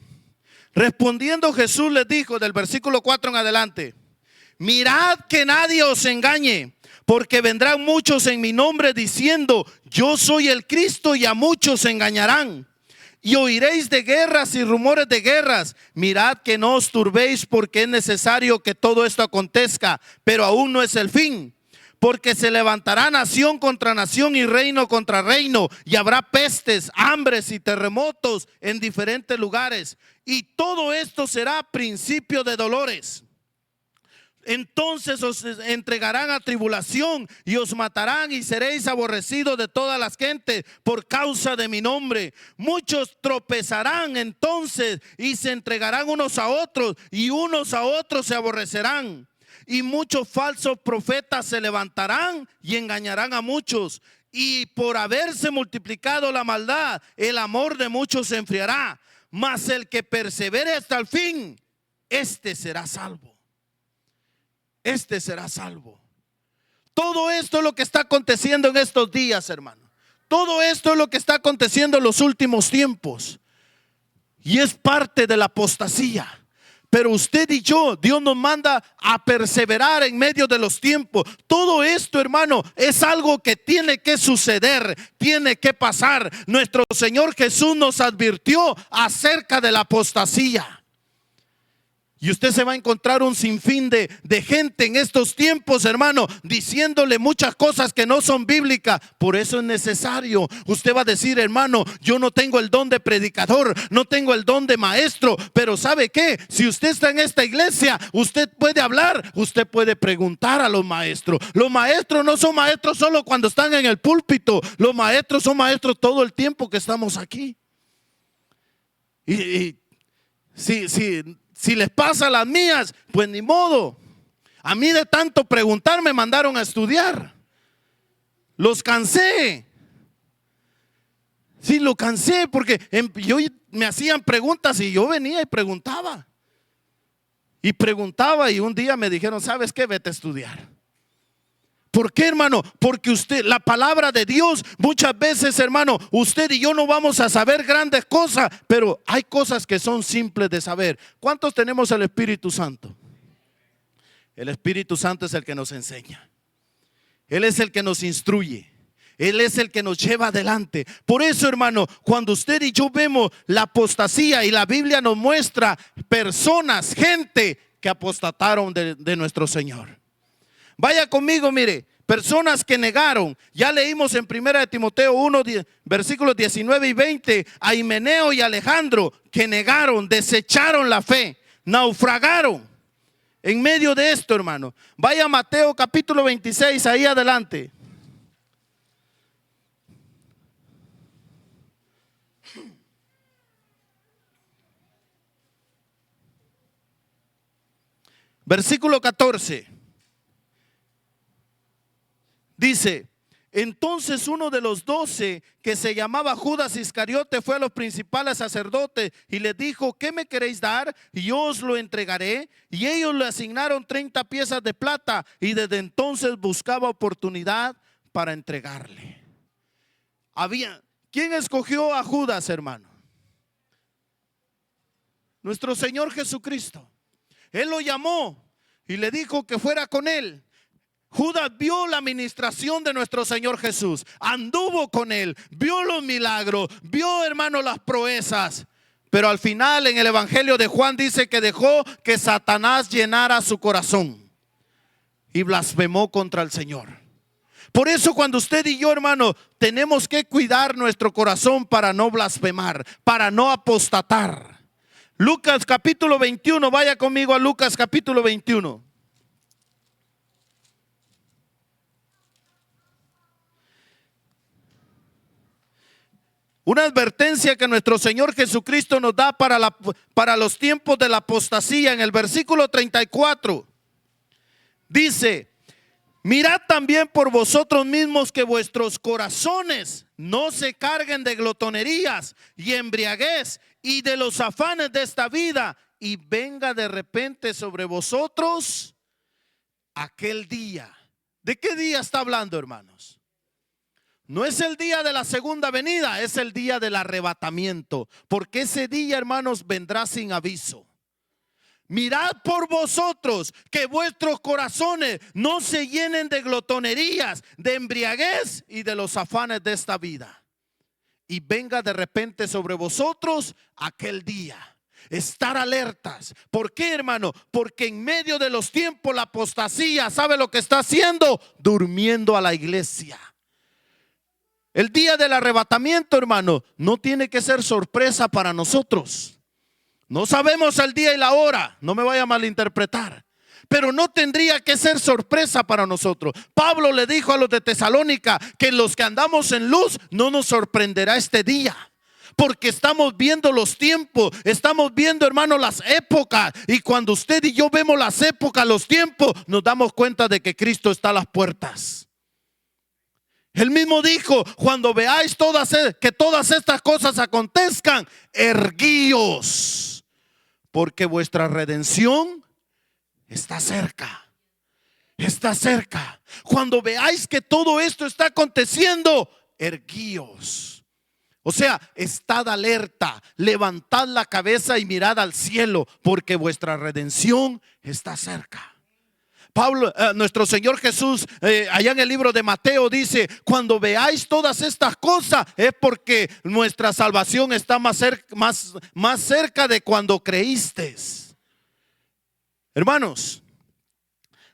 Speaker 1: respondiendo Jesús les dijo, del versículo 4 en adelante: mirad que nadie os engañe, porque vendrán muchos en mi nombre diciendo: yo soy el Cristo, y a muchos engañarán. Y oiréis de guerras y rumores de guerras. Mirad que no os turbéis, porque es necesario que todo esto acontezca, pero aún no es el fin. Porque se levantará nación contra nación y reino contra reino, y habrá pestes, hambres y terremotos en diferentes lugares. Y todo esto será principio de dolores. Entonces os entregarán a tribulación y os matarán, y seréis aborrecidos de todas las gentes por causa de mi nombre. Muchos tropezarán entonces y se entregarán unos a otros, y unos a otros se aborrecerán. Y muchos falsos profetas se levantarán y engañarán a muchos. Y por haberse multiplicado la maldad, el amor de muchos se enfriará. Mas el que persevere hasta el fin, este será salvo. Este será salvo. Todo esto es lo que está aconteciendo en estos días, hermano. Todo esto es lo que está aconteciendo en los últimos tiempos. Y es parte de la apostasía. Pero usted y yo, Dios nos manda a perseverar en medio de los tiempos. Todo esto, hermano, es algo que tiene que suceder, tiene que pasar. Nuestro Señor Jesús nos advirtió acerca de la apostasía. Y usted se va a encontrar un sinfín de gente en estos tiempos, hermano, diciéndole muchas cosas que no son bíblicas. Por eso es necesario. Usted va a decir: hermano, yo no tengo el don de predicador, no tengo el don de maestro. Pero ¿sabe qué? Si usted está en esta iglesia, usted puede hablar, usted puede preguntar a los maestros. Los maestros no son maestros solo cuando están en el púlpito. Los maestros son maestros todo el tiempo que estamos aquí. Y si les pasa las mías, pues ni modo. A mí de tanto preguntar me mandaron a estudiar. Los cansé. Sí, lo cansé porque me hacían preguntas y yo venía y preguntaba. Y un día me dijeron: ¿sabes qué? Vete a estudiar. ¿Por qué, hermano? Porque la palabra de Dios, muchas veces, hermano, usted y yo no vamos a saber grandes cosas, pero hay cosas que son simples de saber. ¿Cuántos tenemos el Espíritu Santo? El Espíritu Santo es el que nos enseña. Él es el que nos instruye. Él es el que nos lleva adelante. Por eso, hermano, cuando usted y yo vemos la apostasía y la Biblia nos muestra personas, gente que apostataron de nuestro Señor. Vaya conmigo, mire, personas que negaron. Ya leímos en 1 Timoteo 1, versículos 19 y 20, a Himeneo y Alejandro, que negaron, desecharon la fe, naufragaron en medio de esto, hermano. Vaya a Mateo capítulo 26, ahí adelante. Versículo 14. Dice: entonces uno de los 12, que se llamaba Judas Iscariote, fue a los principales sacerdotes y les dijo: ¿qué me queréis dar? Y yo os lo entregaré. Y ellos le asignaron 30 piezas de plata, y desde entonces buscaba oportunidad para entregarle. ¿Quién escogió a Judas, hermano? Nuestro Señor Jesucristo. Él lo llamó y le dijo que fuera con él. Judas vio la administración de nuestro Señor Jesús, anduvo con él, vio los milagros, vio, hermano, las proezas. Pero al final en el Evangelio de Juan dice que dejó que Satanás llenara su corazón y blasfemó contra el Señor. Por eso cuando usted y yo, hermano, tenemos que cuidar nuestro corazón para no blasfemar, para no apostatar. Lucas capítulo 21, vaya conmigo a Lucas capítulo 21. Una advertencia que nuestro Señor Jesucristo nos da para los tiempos de la apostasía. En el versículo 34 dice: mirad también por vosotros mismos que vuestros corazones no se carguen de glotonerías y embriaguez y de los afanes de esta vida, y venga de repente sobre vosotros aquel día. ¿De qué día está hablando, hermanos? No es el día de la segunda venida, es el día del arrebatamiento, porque ese día, hermanos, vendrá sin aviso. Mirad por vosotros que vuestros corazones no se llenen de glotonerías, de embriaguez y de los afanes de esta vida, y venga de repente sobre vosotros aquel día. Estar alertas. ¿Por qué, hermano? Porque en medio de los tiempos la apostasía, ¿sabe lo que está haciendo? Durmiendo a la iglesia. El día del arrebatamiento, hermano, no tiene que ser sorpresa para nosotros. No sabemos el día y la hora, no me vaya a malinterpretar, pero no tendría que ser sorpresa para nosotros. Pablo le dijo a los de Tesalónica que los que andamos en luz no nos sorprenderá este día, porque estamos viendo los tiempos, estamos viendo, hermano, las épocas, y cuando usted y yo vemos las épocas, los tiempos, nos damos cuenta de que Cristo está a las puertas. Él mismo dijo: cuando veáis que todas estas cosas acontezcan, erguíos, porque vuestra redención está cerca. Está cerca. Cuando veáis que todo esto está aconteciendo, erguíos. O sea, estad alerta, levantad la cabeza y mirad al cielo, porque vuestra redención está cerca. Pablo, nuestro Señor Jesús, allá en el libro de Mateo dice: cuando veáis todas estas cosas, es porque nuestra salvación está más cerca de cuando creísteis. Hermanos,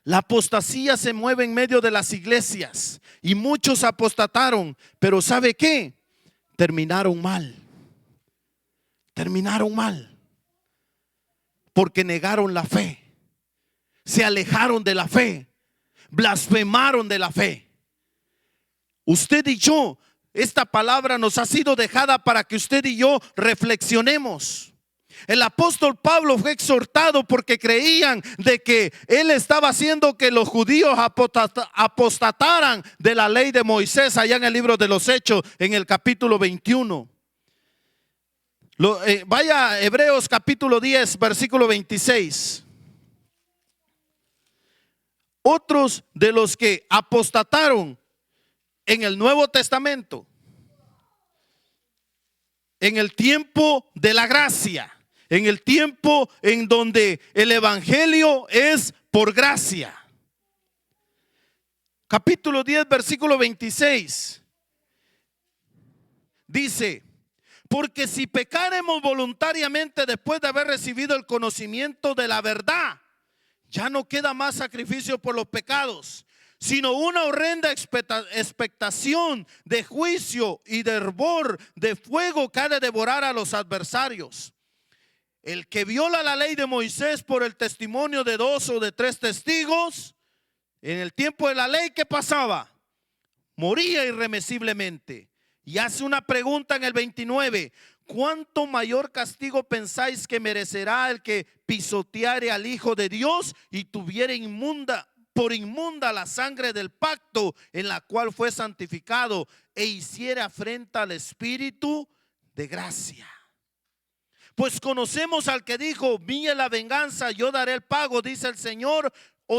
Speaker 1: la apostasía se mueve en medio de las iglesias y muchos apostataron, pero ¿sabe qué? Terminaron mal. Terminaron mal porque negaron la fe. Se alejaron de la fe, blasfemaron de la fe. Usted y yo, esta palabra nos ha sido dejada para que usted y yo reflexionemos. El apóstol Pablo fue exhortado porque creían de que él estaba haciendo que los judíos apostataran de la ley de Moisés, allá en el libro de los Hechos, en el capítulo 21. Vaya a Hebreos capítulo 10, versículo 26. Otros de los que apostataron en el Nuevo Testamento, en el tiempo de la gracia, en el tiempo en donde el evangelio es por gracia. Capítulo 10, versículo 26. dice: porque si pecaremos voluntariamente después de haber recibido el conocimiento de la verdad, ya no queda más sacrificio por los pecados, sino una horrenda expectación de juicio y de hervor de fuego que ha de devorar a los adversarios. El que viola la ley de Moisés por el testimonio de 2 o de 3 testigos, en el tiempo de la ley, ¿qué pasaba? Moría irremisiblemente. Y hace una pregunta en el 29: ¿cuánto mayor castigo pensáis que merecerá el que pisoteare al Hijo de Dios y tuviera por inmunda la sangre del pacto en la cual fue santificado e hiciera afrenta al Espíritu de gracia? Pues conocemos al que dijo: mía es la venganza, yo daré el pago, dice el Señor.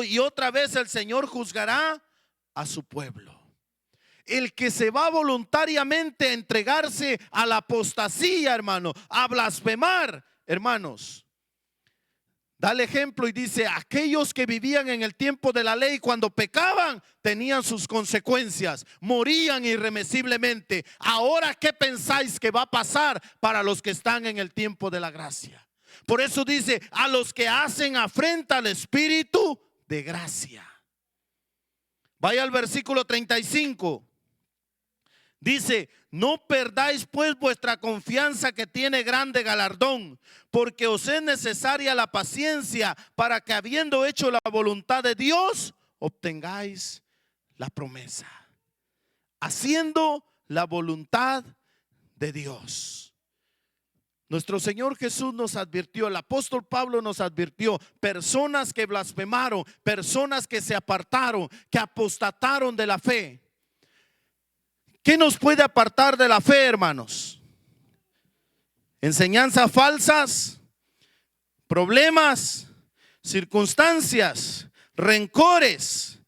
Speaker 1: Y otra vez el Señor juzgará a su pueblo. El que se va voluntariamente a entregarse a la apostasía, hermano, a blasfemar, hermanos, da el ejemplo y dice: aquellos que vivían en el tiempo de la ley, cuando pecaban, tenían sus consecuencias, morían irremisiblemente. Ahora, ¿qué pensáis que va a pasar para los que están en el tiempo de la gracia? Por eso dice: a los que hacen afrenta al Espíritu de gracia. Vaya al versículo 35. Dice: no perdáis pues vuestra confianza, que tiene grande galardón, porque os es necesaria la paciencia, para que, habiendo hecho la voluntad de Dios, obtengáis la promesa. Haciendo la voluntad de Dios. Nuestro Señor Jesús nos advirtió, el apóstol Pablo nos advirtió: personas que blasfemaron, personas que se apartaron, que apostataron de la fe. ¿Qué nos puede apartar de la fe, hermanos? Enseñanzas falsas, problemas, circunstancias, rencores,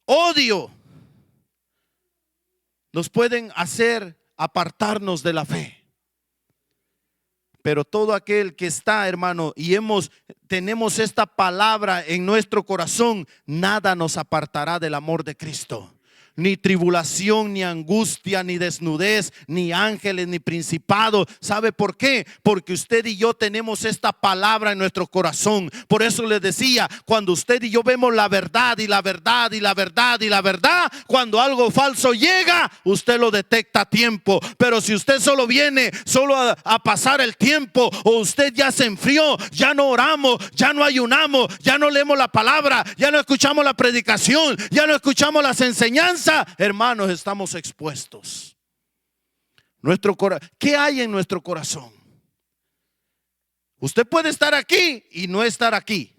Speaker 1: odio, nos pueden hacer apartarnos de la fe. Pero todo aquel que está, hermano, y tenemos esta palabra en nuestro corazón, nada nos apartará del amor de Cristo. Ni tribulación, ni angustia, ni desnudez, ni ángeles, ni principados. ¿Sabe por qué? Porque usted y yo tenemos esta palabra en nuestro corazón. Por eso les decía, cuando usted y yo vemos la verdad y la verdad y la verdad y la verdad, cuando algo falso llega, usted lo detecta a tiempo. Pero si usted solo viene a pasar el tiempo, o usted ya se enfrió, ya no oramos, ya no ayunamos, ya no leemos la palabra, ya no escuchamos la predicación, ya no escuchamos las enseñanzas, hermanos, estamos expuestos. ¿Qué hay en nuestro corazón? Usted puede estar aquí y no estar aquí.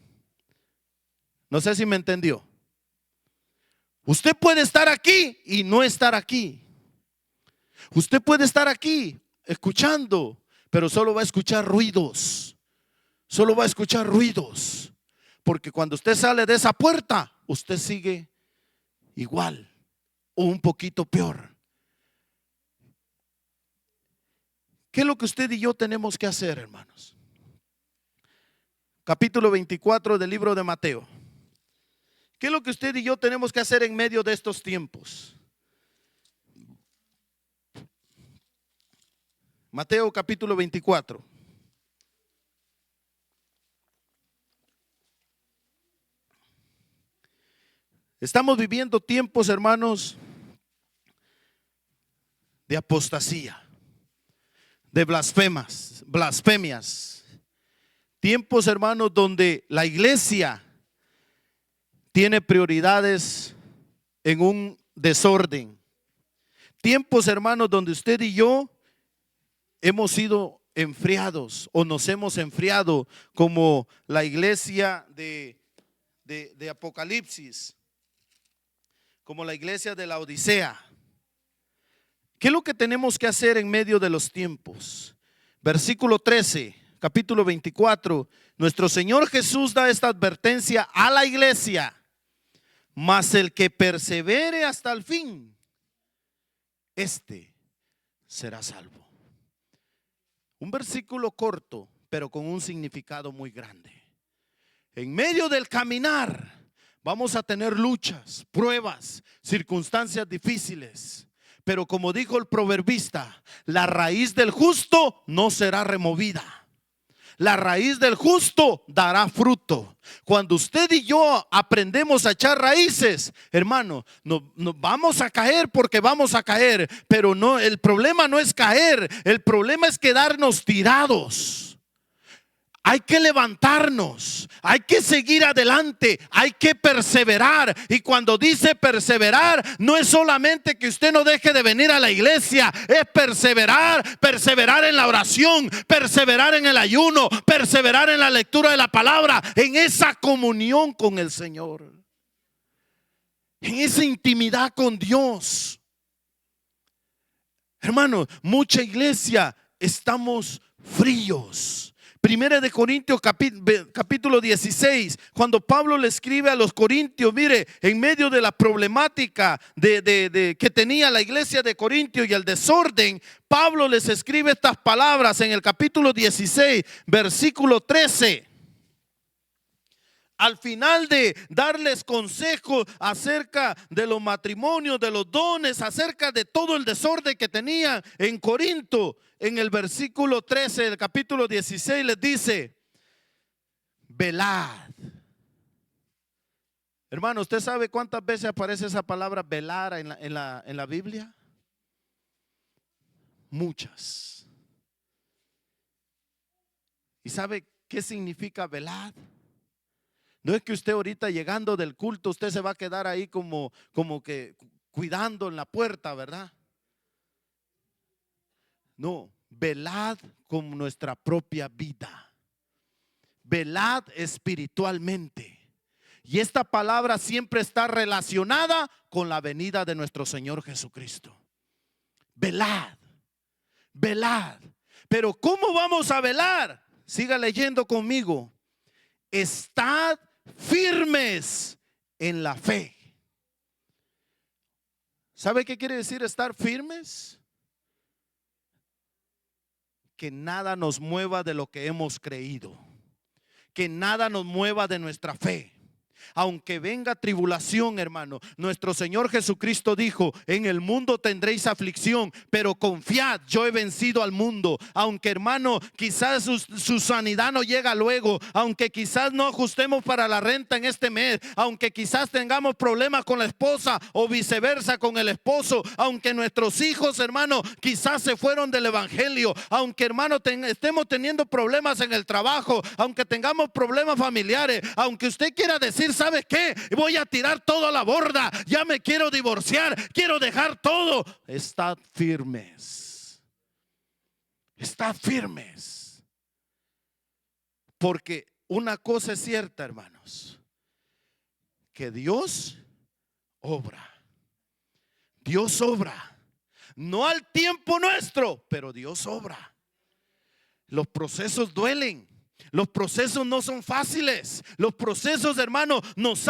Speaker 1: No sé si me entendió. Usted puede estar aquí y no estar aquí. Usted puede estar aquí escuchando, pero solo va a escuchar ruidos. Solo va a escuchar ruidos. Porque cuando usted sale de esa puerta, usted sigue igual o un poquito peor. ¿Qué es lo que usted y yo tenemos que hacer, hermanos? Capítulo 24 del libro de Mateo. ¿Qué es lo que usted y yo tenemos que hacer en medio de estos tiempos? Mateo capítulo 24. Estamos viviendo tiempos, hermanos, de apostasía, de blasfemias. Tiempos, hermanos, donde la iglesia tiene prioridades en un desorden. Tiempos, hermanos, donde usted y yo hemos sido enfriados o nos hemos enfriado, como la iglesia de Apocalipsis, como la iglesia de la Odisea. ¿Qué es lo que tenemos que hacer en medio de los tiempos? Versículo 13, capítulo 24. Nuestro Señor Jesús da esta advertencia a la iglesia: mas el que persevere hasta el fin, este será salvo. Un versículo corto, pero con un significado muy grande. En medio del caminar vamos a tener luchas, pruebas, circunstancias difíciles. pero como dijo el proverbista, la raíz del justo no será removida. La raíz del justo dará fruto. Cuando usted y yo aprendemos a echar raíces, hermano, no vamos a caer porque vamos a caer, pero no, el problema no es caer, el problema es quedarnos tirados. Hay que levantarnos, hay que seguir adelante, hay que perseverar. Y cuando dice perseverar, no es solamente que usted no deje de venir a la iglesia, es perseverar en la oración, perseverar en el ayuno, perseverar en la lectura de la palabra, en esa comunión con el Señor, en esa intimidad con Dios. Hermano, mucha iglesia estamos fríos. Primera de Corintios capítulo 16, cuando Pablo le escribe a los corintios, mire, en medio de la problemática que tenía la iglesia de Corintios y el desorden, Pablo les escribe estas palabras en el capítulo 16, versículo 13. Al final de darles consejos acerca de los matrimonios, de los dones, acerca de todo el desorden que tenían en Corinto, en el versículo 13 del capítulo 16 les dice: velad. Hermano, ¿usted sabe cuántas veces aparece esa palabra velar en la Biblia? Muchas. ¿Y sabe qué significa velad? No es que usted ahorita llegando del culto, usted se va a quedar ahí como que cuidando en la puerta, ¿verdad? No, velad con nuestra propia vida. Velad espiritualmente. Y esta palabra siempre está relacionada con la venida de nuestro Señor Jesucristo. Velad, velad. Pero ¿cómo vamos a velar? Siga leyendo conmigo. Estad firmes en la fe. ¿Sabe qué quiere decir estar firmes? Que nada nos mueva de lo que hemos creído, que nada nos mueva de nuestra fe. Aunque venga tribulación, hermano, nuestro Señor Jesucristo dijo: en el mundo tendréis aflicción, pero confiad, yo he vencido al mundo. Aunque, hermano, quizás su sanidad no llega luego, aunque quizás no ajustemos para la renta en este mes, aunque quizás tengamos problemas con la esposa o viceversa con el esposo, aunque nuestros hijos, hermano, quizás se fueron del evangelio, aunque, hermano, estemos teniendo problemas en el trabajo, aunque tengamos problemas familiares, aunque usted quiera decir: ¿sabe qué? Voy a tirar todo a la borda, ya me quiero divorciar, quiero dejar todo. Estad firmes. Estad firmes. Porque una cosa es cierta, hermanos, que Dios obra. Dios obra. No al tiempo nuestro, pero Dios obra. Los procesos duelen. Los procesos no son fáciles. Los procesos, hermano, nos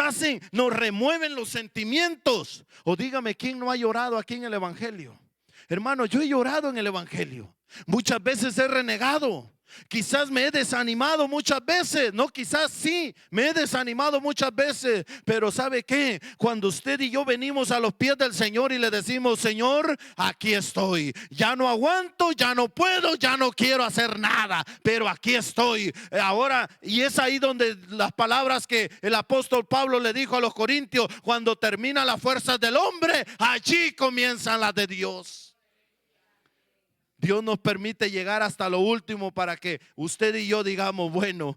Speaker 1: remueven los sentimientos. O dígame, ¿quién no ha llorado aquí en el evangelio? Hermano, yo he llorado en el evangelio. Muchas veces he renegado. Quizás me he desanimado muchas veces. No, quizás sí, me he desanimado muchas veces. Pero ¿sabe qué? Cuando usted y yo venimos a los pies del Señor y le decimos: Señor, aquí estoy. Ya no aguanto, ya no puedo, ya no quiero hacer nada, pero aquí estoy. Ahora, y es ahí donde las palabras que el apóstol Pablo le dijo a los corintios: cuando terminan las fuerzas del hombre, allí comienzan las de Dios. Dios nos permite llegar hasta lo último para que usted y yo digamos: bueno,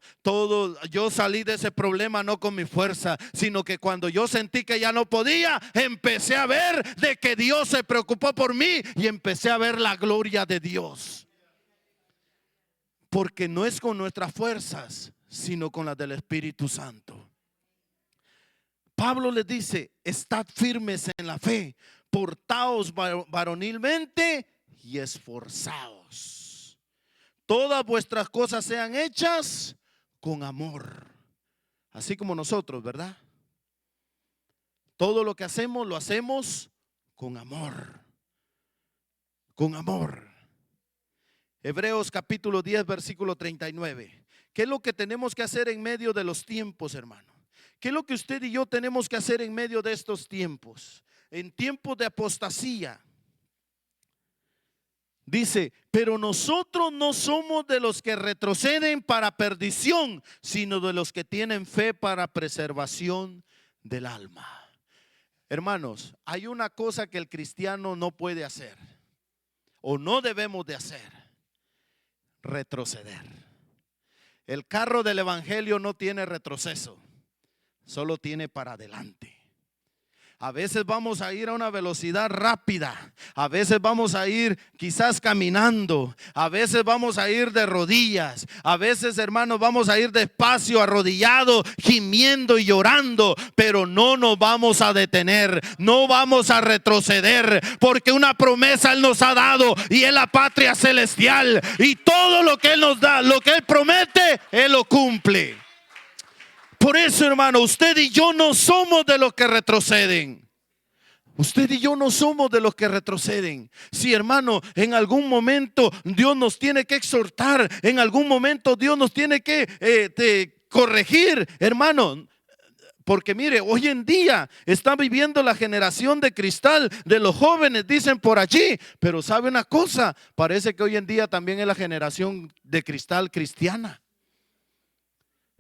Speaker 1: yo salí de ese problema no con mi fuerza, sino que cuando yo sentí que ya no podía, empecé a ver de que Dios se preocupó por mí y empecé a ver la gloria de Dios. Porque no es con nuestras fuerzas, sino con las del Espíritu Santo. Pablo les dice: estad firmes en la fe, portaos varonilmente y esforzaos. Todas vuestras cosas sean hechas con amor, así como nosotros, ¿verdad? Todo lo que hacemos lo hacemos con amor. Con amor. Hebreos capítulo 10 versículo 39. ¿Qué es lo que tenemos que hacer en medio de los tiempos, hermano? ¿Qué es lo que usted y yo tenemos que hacer en medio de estos tiempos? En tiempos de apostasía, Dice, pero nosotros no somos de los que retroceden para perdición, sino de los que tienen fe para preservación del alma. Hermanos, hay una cosa que el cristiano no puede hacer o no debemos de hacer: retroceder. El carro del evangelio no tiene retroceso, solo tiene para adelante. A veces vamos a ir a una velocidad rápida, a veces vamos a ir quizás caminando, a veces vamos a ir de rodillas, a veces, hermanos, vamos a ir despacio, arrodillado, gimiendo y llorando, pero no nos vamos a detener, no vamos a retroceder, porque una promesa Él nos ha dado y es la patria celestial, y todo lo que Él nos da, lo que Él promete, Él lo cumple. Por eso, hermano, usted y yo no somos de los que retroceden. Usted y yo no somos de los que retroceden. Sí, hermano, en algún momento Dios nos tiene que exhortar, en algún momento Dios nos tiene que corregir, hermano. Porque mire, hoy en día está viviendo la generación de cristal de los jóvenes, dicen por allí. Pero ¿sabe una cosa? Parece que hoy en día también es la generación de cristal cristiana.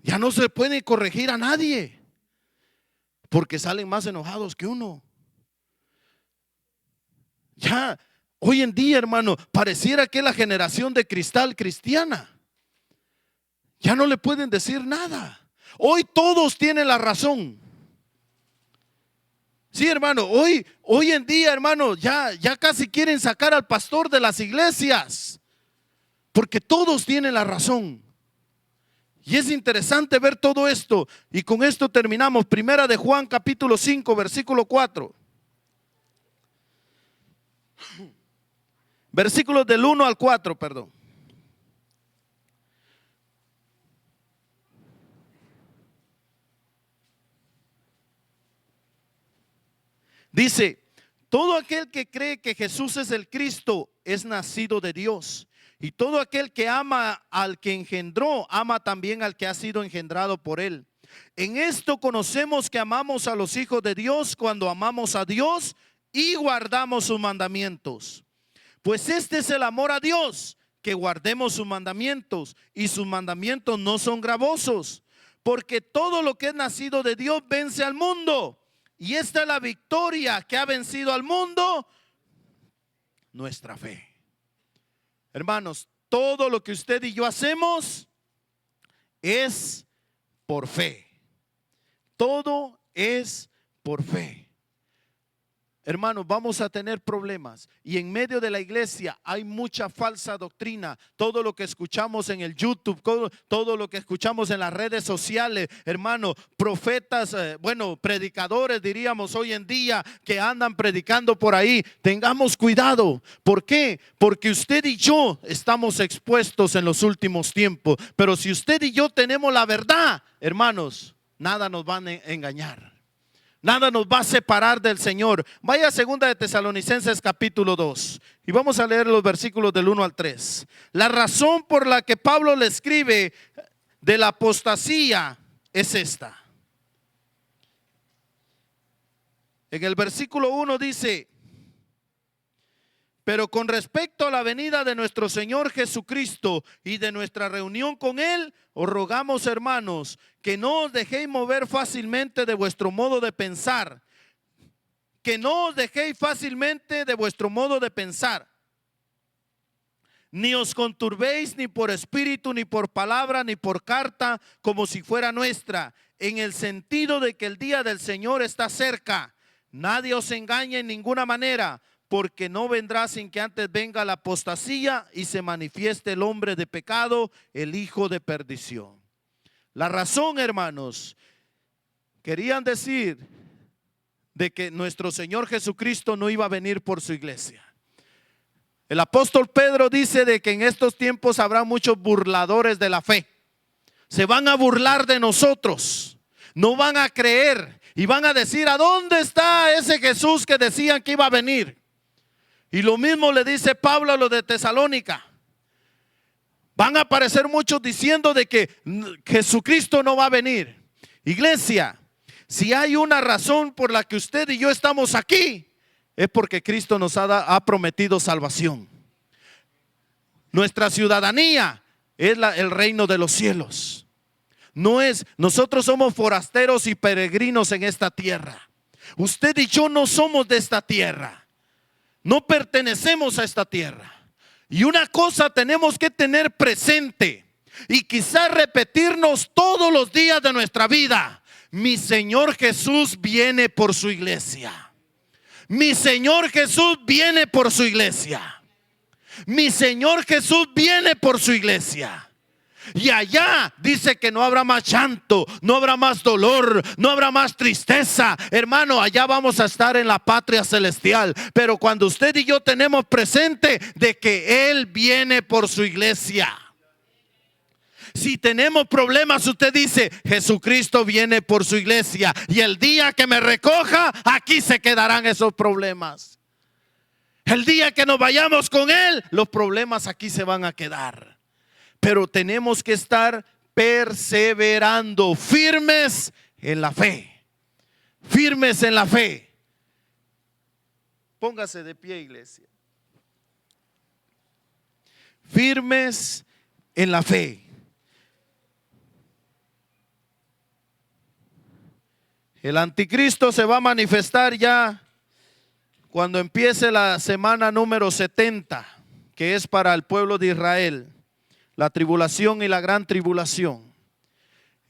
Speaker 1: Ya no se puede corregir a nadie, porque salen más enojados que uno. Ya hoy en día, hermano, pareciera que es la generación de cristal cristiana. Ya no le pueden decir nada. Hoy todos tienen la razón. Sí, hermano, hoy en día, hermano, ya casi quieren sacar al pastor de las iglesias, porque todos tienen la razón. Y es interesante ver todo esto. Y con esto terminamos. Primera de Juan capítulo 5 versículo 4. Versículos del 1 al 4, perdón. Dice: todo aquel que cree que Jesús es el Cristo es nacido de Dios. Y todo aquel que ama al que engendró, ama también al que ha sido engendrado por él. En esto conocemos que amamos a los hijos de Dios, cuando amamos a Dios y guardamos sus mandamientos. Pues este es el amor a Dios, que guardemos sus mandamientos, y sus mandamientos no son gravosos, porque todo lo que es nacido de Dios vence al mundo. Y esta es la victoria que ha vencido al mundo: nuestra fe. Hermanos, todo lo que usted y yo hacemos es por fe. Todo es por fe. Hermanos, vamos a tener problemas, y en medio de la iglesia hay mucha falsa doctrina. Todo lo que escuchamos en el YouTube, todo lo que escuchamos en las redes sociales, hermano, profetas, predicadores diríamos hoy en día, que andan predicando por ahí. Tengamos cuidado. ¿Por qué? Porque usted y yo estamos expuestos en los últimos tiempos. Pero si usted y yo tenemos la verdad, hermanos, nada nos van a engañar. Nada nos va a separar del Señor. Vaya a 2 de Tesalonicenses capítulo 2 y vamos a leer los versículos del 1 al 3. La razón por la que Pablo le escribe de la apostasía es esta. En el versículo 1 dice: pero con respecto a la venida de nuestro Señor Jesucristo y de nuestra reunión con Él, os rogamos, hermanos, que no os dejéis mover fácilmente de vuestro modo de pensar. Que no os dejéis fácilmente de vuestro modo de pensar. Ni os conturbéis ni por espíritu, ni por palabra, ni por carta, como si fuera nuestra, en el sentido de que el día del Señor está cerca. Nadie os engañe en ninguna manera, porque no vendrá sin que antes venga la apostasía y se manifieste el hombre de pecado, el hijo de perdición. La razón, hermanos, querían decir de que nuestro Señor Jesucristo no iba a venir por su iglesia. El apóstol Pedro dice de que en estos tiempos habrá muchos burladores de la fe. Se van a burlar de nosotros, no van a creer y van a decir: ¿a dónde está ese Jesús que decían que iba a venir? Y lo mismo le dice Pablo a los de Tesalónica. Van a aparecer muchos diciendo de que Jesucristo no va a venir. Iglesia, si hay una razón por la que usted y yo estamos aquí, es porque Cristo nos ha prometido salvación. Nuestra ciudadanía es el reino de los cielos. Nosotros somos forasteros y peregrinos en esta tierra. Usted y yo no somos de esta tierra. No pertenecemos a esta tierra. Y una cosa tenemos que tener presente y quizás repetirnos todos los días de nuestra vida: mi Señor Jesús viene por su iglesia. Mi Señor Jesús viene por su iglesia. Mi Señor Jesús viene por su iglesia. Y allá dice que no habrá más llanto, no habrá más dolor, no habrá más tristeza. Hermano, allá vamos a estar en la patria celestial. Pero cuando usted y yo tenemos presente de que Él viene por su iglesia. Si tenemos problemas, usted dice: Jesucristo viene por su iglesia, y el día que me recoja, aquí se quedarán esos problemas. El día que nos vayamos con Él, los problemas aquí se van a quedar. Pero tenemos que estar perseverando, firmes en la fe. Firmes en la fe. Póngase de pie, iglesia. Firmes en la fe. El anticristo se va a manifestar ya cuando empiece la semana número 70, que es para el pueblo de Israel, la tribulación y la gran tribulación,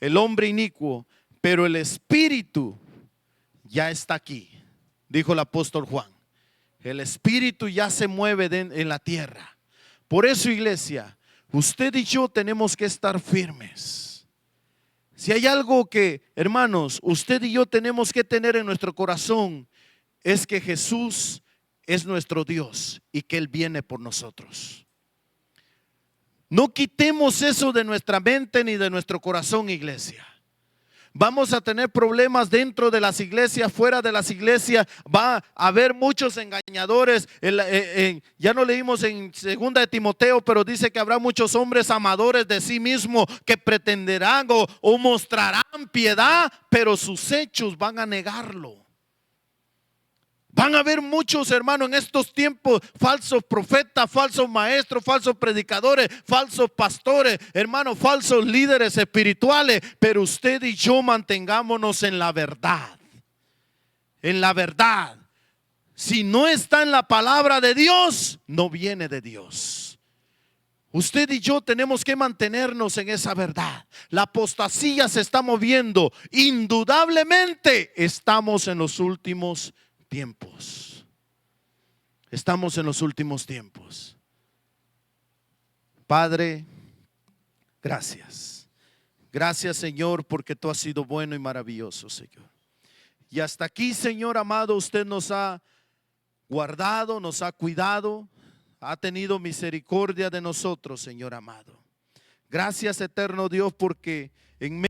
Speaker 1: el hombre inicuo, pero el espíritu ya está aquí, dijo el apóstol Juan. El espíritu ya se mueve en la tierra. Por eso, iglesia, usted y yo tenemos que estar firmes. Si hay algo que, hermanos, usted y yo tenemos que tener en nuestro corazón, es que Jesús es nuestro Dios y que Él viene por nosotros. No quitemos eso de nuestra mente ni de nuestro corazón, iglesia. Vamos a tener problemas dentro de las iglesias, fuera de las iglesias. Va a haber muchos engañadores. Ya no leímos en 2 de Timoteo, pero dice que habrá muchos hombres amadores de sí mismos que pretenderán o mostrarán piedad, pero sus hechos van a negarlo. Van a haber muchos, hermanos, en estos tiempos, falsos profetas, falsos maestros, falsos predicadores, falsos pastores, hermanos, falsos líderes espirituales. Pero usted y yo mantengámonos en la verdad. En la verdad. Si no está en la palabra de Dios, no viene de Dios. Usted y yo tenemos que mantenernos en esa verdad. La apostasía se está moviendo. Indudablemente estamos en los últimos tiempos. Estamos en los últimos tiempos. Padre, gracias. Gracias, Señor, porque tú has sido bueno y maravilloso, Señor. Y hasta aquí, Señor amado, usted nos ha guardado, nos ha cuidado, ha tenido misericordia de nosotros, Señor amado. Gracias, eterno Dios, porque en